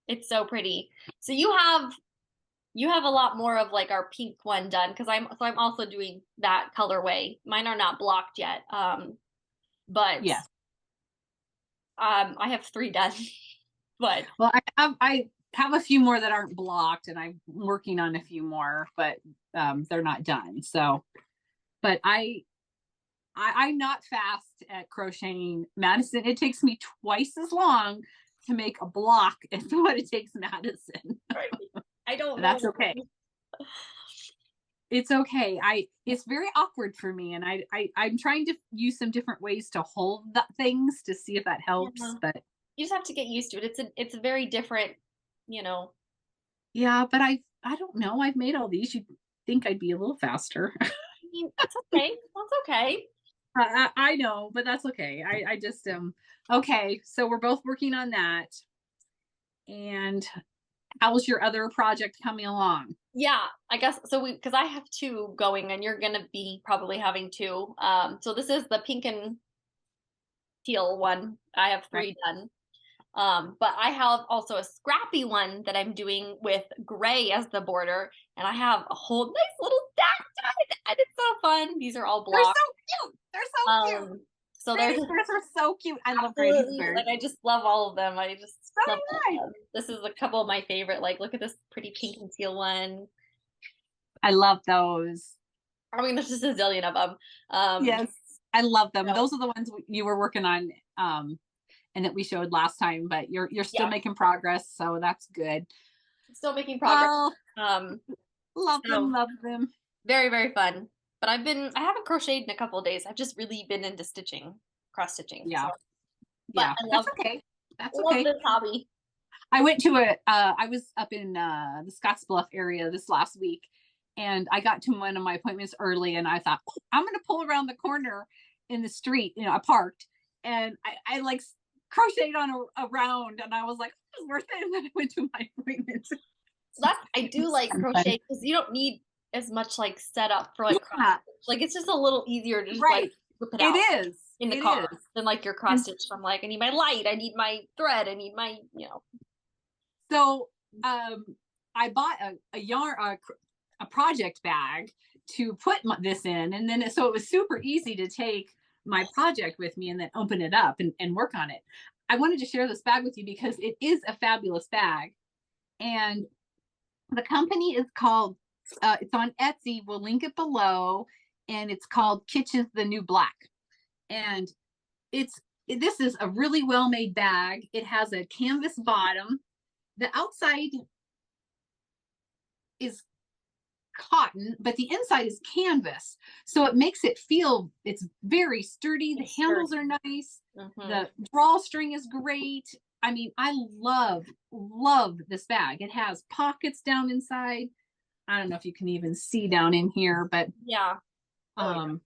It's so pretty. So you have a lot more of like our pink one done, because I'm also doing that colorway. Mine are not blocked yet. But I have 3 done. But well, I have a few more that aren't blocked, and I'm working on a few more, but they're not done. So, but I'm not fast at crocheting, Madison. It takes me twice as long to make a block as what it takes Madison. right. I don't know. That's okay. It's okay. It's very awkward for me, and I'm trying to use some different ways to hold things to see if that helps. Yeah. But You just have to get used to it. It's a very different, you know. yeah, but I don't know. I've made all these. You'd think I'd be a little faster. I mean, that's okay. That's okay. I know, but that's okay. I just okay. So we're both working on that. And how's your other project coming along? Yeah, I guess so. Because I have two going, and you're gonna be probably having two. So this is the pink and teal one. I have three done. But I have also a scrappy one that I'm doing with gray as the border, and I have a whole nice little stack done, and it's so fun. These are all blocks. They're so cute. So Granny squares are so cute. I love granny squares. Like I just love all of them. I just so love nice. them. This is a couple of my favorite. Like, look at this pretty pink and teal one. I love those. I mean, there's just a zillion of them. Yes, I love them. So, Those are the ones you were working on, and that we showed last time. But you're still making progress, so that's good. Still making progress. Love them. Very, very fun. But I haven't crocheted in a couple of days. I've just really been into stitching, cross stitching. Yeah. So. But Yeah, I love, that's okay. That's love okay. this hobby. I went to I was up in the Scottsbluff area this last week, and I got to one of my appointments early, and I thought, oh, I'm going to pull around the corner in the street. I parked, and I like crocheted on a round, and I was like, it was worth it. And then I went to my appointment. So I do like crochet because you don't need as much like setup for like cross stitch. Like it's just a little easier to just like whip it out. It is in the car than like your cross stitch. I'm like, I need my light, I need my thread, I need my, So I bought a yarn, a project bag to put this in, and then so it was super easy to take my project with me and then open it up and work on it. I wanted to share this bag with you because it is a fabulous bag, and the company is called, it's on Etsy. We'll link it below, and it's called Kitschis the New Black. And this is a really well-made bag. It has a canvas bottom. The outside is cotton, but the inside is canvas. So it makes it feel, it's very sturdy. The handles are nice. The drawstring is great. I mean, I love this bag. It has pockets down inside. I don't know if you can even see down in here, but yeah. And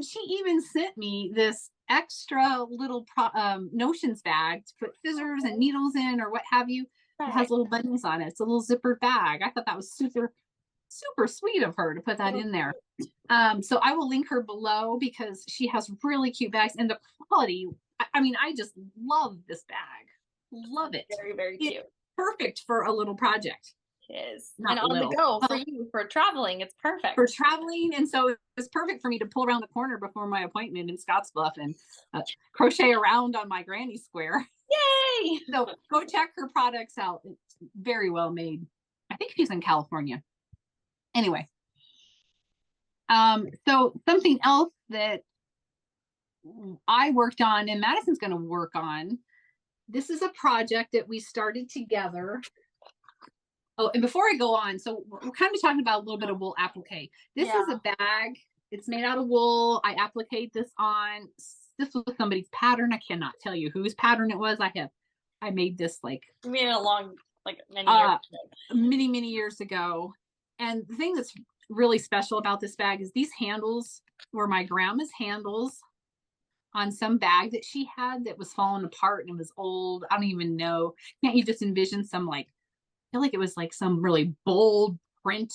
she even sent me this extra little notions bag to put scissors and needles in or what have you. It has little buttons on it. It's a little zippered bag. I thought that was super sweet of her to put that in there. So I will link her below because she has really cute bags, and the quality, I mean, I just love this bag. Love it. Very, very cute. It's perfect for a little project. It is. And on the go for you, for traveling, it's perfect. For traveling, and so it's perfect for me to pull around the corner before my appointment in Scottsbluff and crochet around on my granny square. Yay! So go check her products out. It's very well made. I think she's in California. Anyway, so something else that I worked on and Madison's going to work on. This is a project that we started together. Oh, and before I go on, so we're kind of talking about a little bit of wool applique. This is a bag. It's made out of wool. I appliqued this on. This was somebody's pattern. I cannot tell you whose pattern it was. I made this like you made it along like many years ago. Many years ago. And the thing that's really special about this bag is these handles were my grandma's handles on some bag that she had that was falling apart and it was old. I don't even know. Can't you just envision some like, I feel like it was like some really bold print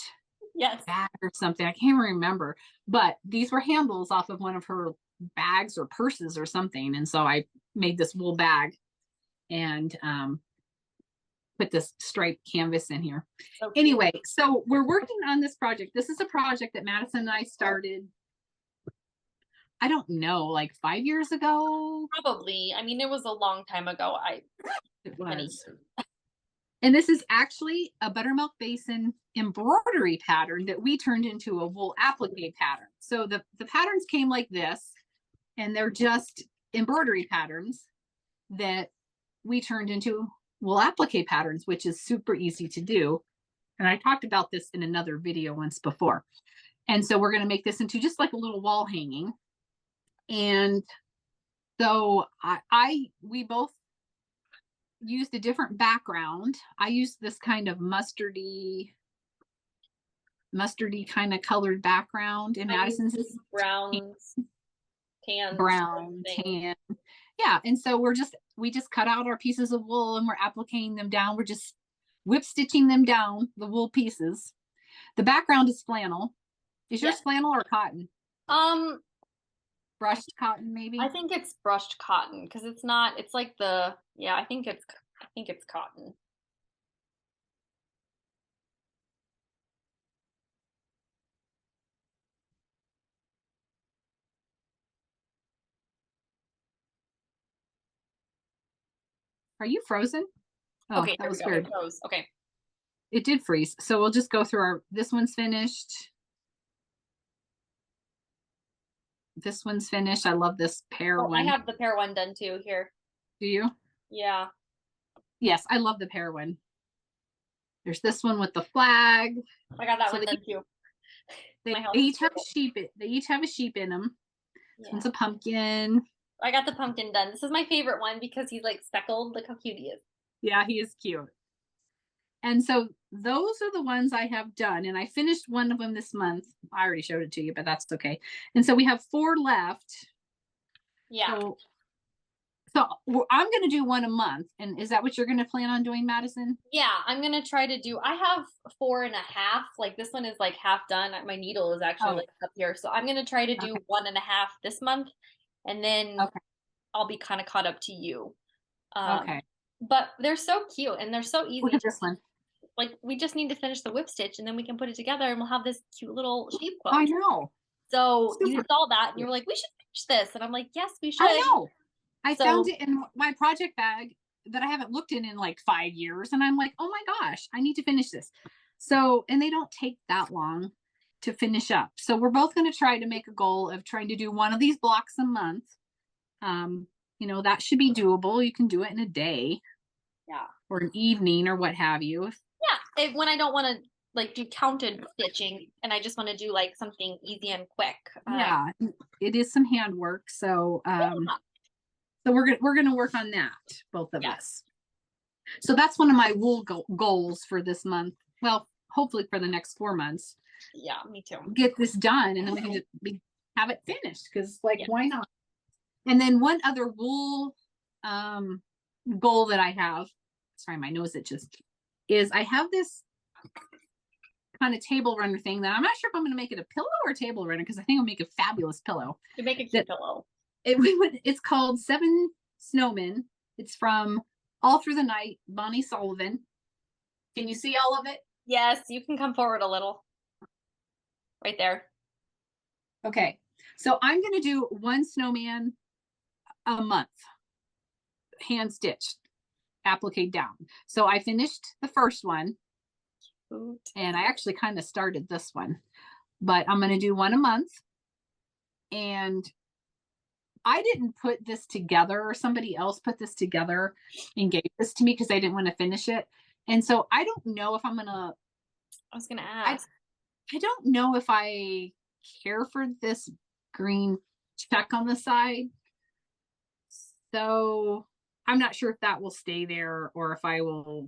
bag or something. I can't remember, but these were handles off of one of her bags or purses or something. And so I made this wool bag and put this striped canvas in here. Okay. Anyway, so we're working on this project. This is a project that Madison and I started I don't know, like 5 years ago. Probably. I mean, it was a long time ago. It was. And this is actually a buttermilk basin embroidery pattern that we turned into a wool applique pattern. So the patterns came like this, and they're just embroidery patterns that we turned into wool applique patterns, which is super easy to do. And I talked about this in another video once before. And so we're going to make this into just like a little wall hanging. And so we both used a different background. I used this kind of mustardy kind of colored background, and Madison's is browns, tan, brown, tan. Yeah, and so we just cut out our pieces of wool and we're appliquing them down. We're just whip stitching them down, the wool pieces. The background is flannel. Is yours flannel or cotton? Brushed cotton, maybe? I think it's brushed cotton because it's not, it's like I think it's cotton. Are you frozen? Oh, okay, that was weird. It froze. Okay. It did freeze. So we'll just go through this one's finished. This one's finished. I love this pear one. I have the pear one done too here. Do you? Yeah. Yes, I love the pear one. There's this one with the flag. I got that one done too. They each have a sheep. They each have a sheep in them. This one's a pumpkin. I got the pumpkin done. This is my favorite one because he's like speckled. Look how cute he is. Yeah, he is cute. And so those are the ones I have done. And I finished one of them this month. I already showed it to you, but that's okay. And so we have 4 left. Yeah. So I'm going to do one a month. And is that what you're going to plan on doing, Madison? Yeah, I'm going to try to do, I have 4.5. Like this one is like half done. My needle is actually like up here. So I'm going to try to do 1.5 this month. And then I'll be kind of caught up to you. Okay. But they're so cute and they're so easy. Look at this one. Like we just need to finish the whip stitch and then we can put it together and we'll have this cute little sheep quilt. I know. So you saw that and you were like, we should finish this. And I'm like, yes, we should. I know. I found it in my project bag that I haven't looked in like 5 years. And I'm like, oh my gosh, I need to finish this. So, and they don't take that long to finish up. So we're both going to try to make a goal of trying to do one of these blocks a month. You know, that should be doable. You can do it in a day. Yeah. Or an evening or what have you. Yeah. When I don't want to like do counted stitching and I just want to do like something easy and quick. Yeah. It is some handwork. So, so we're going to work on that, both of us. So that's one of my wool goals for this month. Well, hopefully for the next 4 months. Yeah, me too. Get this done and then we can just have it finished because like, why not? And then one other wool goal that I have, sorry, my nose itches, is I have this kind of table runner thing that I'm not sure if I'm going to make it a pillow or a table runner because I think it'll make a fabulous pillow. You make a cute pillow. It's called 7 Snowmen. It's from All Through the Night, Bonnie Sullivan. Can you see all of it? Yes, you can come forward a little. Right there. Okay, so I'm going to do 1 snowman a month, hand stitched, applique down. So I finished the first one, and I actually kind of started this one, but I'm going to do 1 a month. And I didn't put this together, or somebody else put this together and gave this to me because I didn't want to finish it. And so I don't know if I'm going to, I was going to ask. I don't know if I care for this green check on the side. So I'm not sure if that will stay there or if I will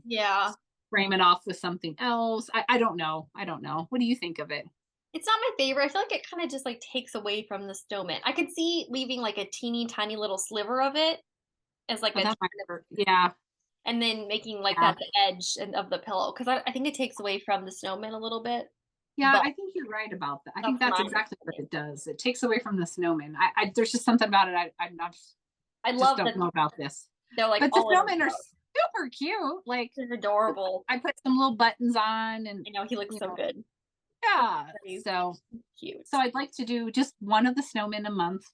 frame it off with something else. I don't know. I don't know. What do you think of it? It's not my favorite. I feel like it kind of just like takes away from the snowman. I could see leaving like a teeny tiny little sliver of it as like and then making like that the edge of the pillow because I think it takes away from the snowman a little bit. Yeah, I think you're right about that. I think that's exactly what it does. It takes away from the snowman. There's just something about it. I don't know about this. They're like, but the snowmen are super cute. Like they're adorable. I put some little buttons on, and I know he looks so good. Yeah, so cute. So I'd like to do just 1 of the snowmen a month,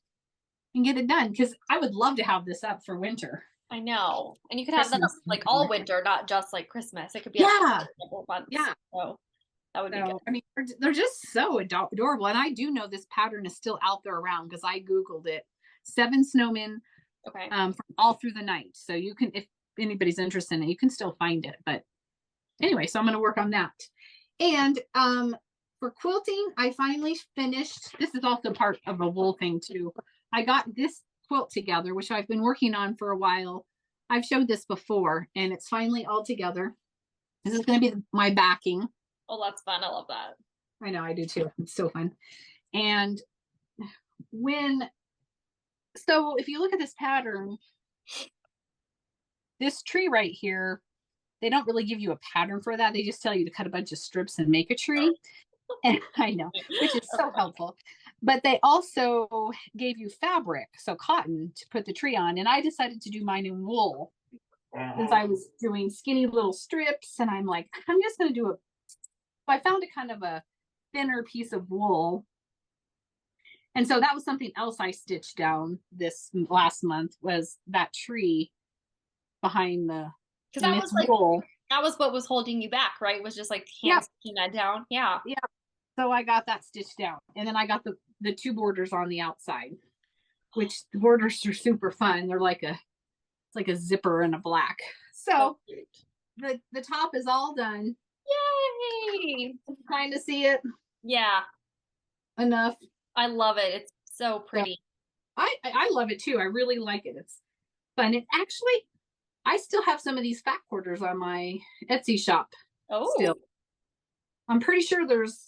and get it done. Cause I would love to have this up for winter. I know. And you could have that up like all winter, not just like Christmas. It could be yeah. a couple months. Yeah. So that would be good. I mean, they're just so adorable. And I do know this pattern is still out there around because I Googled it. 7 snowmen from all through the night. So you can, if anybody's interested in it, you can still find it. But anyway, so I'm going to work on that. And for quilting, I finally finished. This is also part of a wool thing too. I got this quilt together, which I've been working on for a while. I've showed this before, and it's finally all together. This is going to be my backing. Oh, that's fun. I love that. I know, I do too. It's so fun. And so if you look at this pattern, this tree right here, they don't really give you a pattern for that. They just tell you to cut a bunch of strips and make a tree. And I know, which is so helpful. But they also gave you fabric, so cotton, to put the tree on. And I decided to do mine in wool since I was doing skinny little strips. And I'm like, I'm just going to do I found a kind of a thinner piece of wool. And so that was something else I stitched down this last month, was that tree behind the that was like wool. That was what was holding you back, right? Was just like stitching that down. Yeah. Yeah. So I got that stitched down, and then I got the 2 borders on the outside, which the borders are super fun. They're like it's like a zipper and a black. So the top is all done. Yay! Trying to see it. Yeah. Enough. I love it. It's so pretty. I love it too. I really like it. It's fun. It actually, I still have some of these fat quarters on my Etsy shop. Oh. Still. I'm pretty sure there's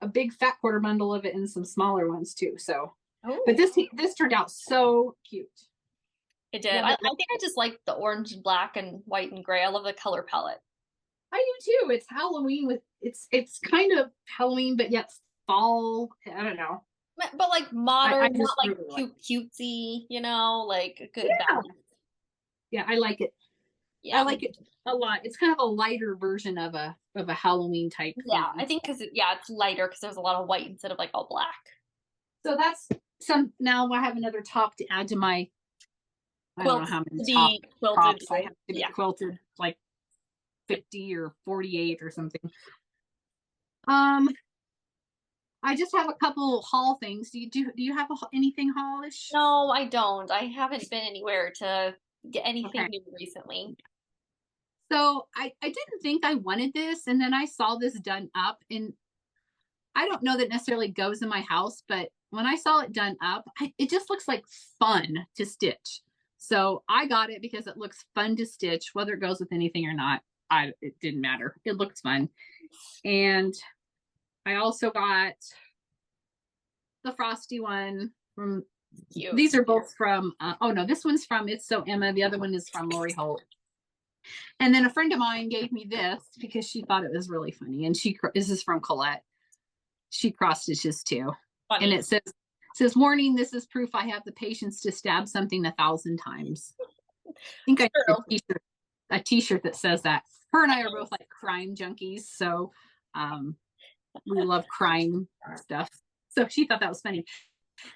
a big fat quarter bundle of it and some smaller ones too. So, but this turned out so cute. It did. Yeah, I think I just like the orange and black and white and gray. I love the color palette. I do too. It's Halloween with it's kind of Halloween, but yet fall. I don't know. But like modern, not like really cutesy, you know, like a good balance. Yeah, I like it. Yeah, I like it a lot. It's kind of a lighter version of a Halloween type. Yeah, I think because it's lighter because there's a lot of white instead of like all black. So that's now I have another top to add to my I don't know how many tops I have to be quilted, like 50 or 48 or something. I just have a couple haul things. Do you have anything haulish? No, I don't. I haven't been anywhere to get anything new recently. So I didn't think I wanted this, and then I saw this done up, and I don't know that necessarily goes in my house, but when I saw it done up, it just looks like fun to stitch. So I got it because it looks fun to stitch, whether it goes with anything or not. It didn't matter. It looked fun. And I also got the frosty one from these are both from oh no, this one's from It's So Emma, the other one is from Lori Holt. And then a friend of mine gave me this because she thought it was really funny, and this is from Colette. She cross stitches too. Funny. And it says warning, this is proof I have the patience to stab something 1,000 times. I think I need a t-shirt that says that. Her and I are both like crime junkies, so we love crime stuff. So she thought that was funny.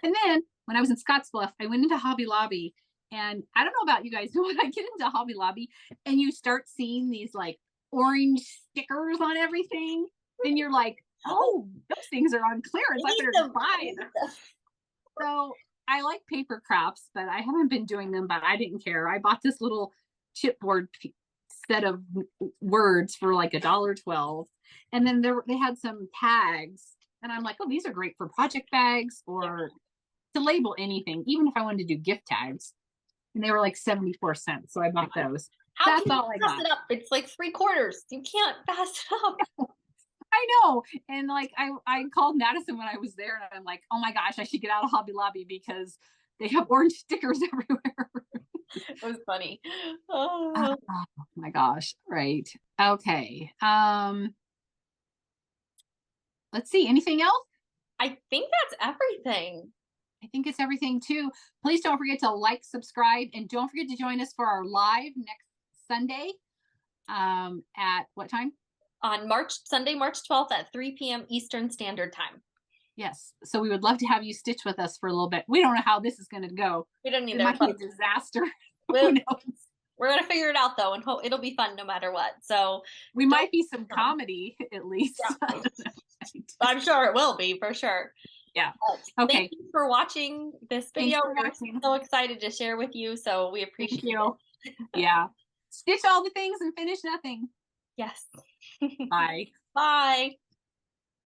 And then when I was in Scottsbluff, I went into Hobby Lobby, and I don't know about you guys, but when I get into Hobby Lobby and you start seeing these like orange stickers on everything, then you're like, oh, those things are on clearance. I better buy them. So I like paper crafts, but I haven't been doing them, but I didn't care. I bought this little chipboard set of words for like $1.12. And then they had some tags, and I'm like, oh, these are great for project bags or to label anything, even if I wanted to do gift tags. And they were like 74 cents. So I bought those. That's all I got. It up? It's like 3/4. You can't pass it up. I know. And like I called Madison when I was there, and I'm like, oh my gosh, I should get out of Hobby Lobby because they have orange stickers everywhere. It was funny. Oh my gosh. Right. Okay. Let's see. Anything else? I think that's everything. I think it's everything too. Please don't forget to like, subscribe, and don't forget to join us for our live next Sunday. At what time? On Sunday, March 12th at 3 p.m. Eastern Standard Time. Yes. So we would love to have you stitch with us for a little bit. We don't know how this is going to go. We don't either. It might be a disaster. Who knows? We're going to figure it out though, and it'll be fun no matter what. So we might be some comedy at least. Yeah. I'm sure it will be for sure. Yeah. Okay. Thank you for watching this video. We're so excited to share with you. So we appreciate it. Yeah. Stitch all the things and finish nothing. Yes. Bye. Bye.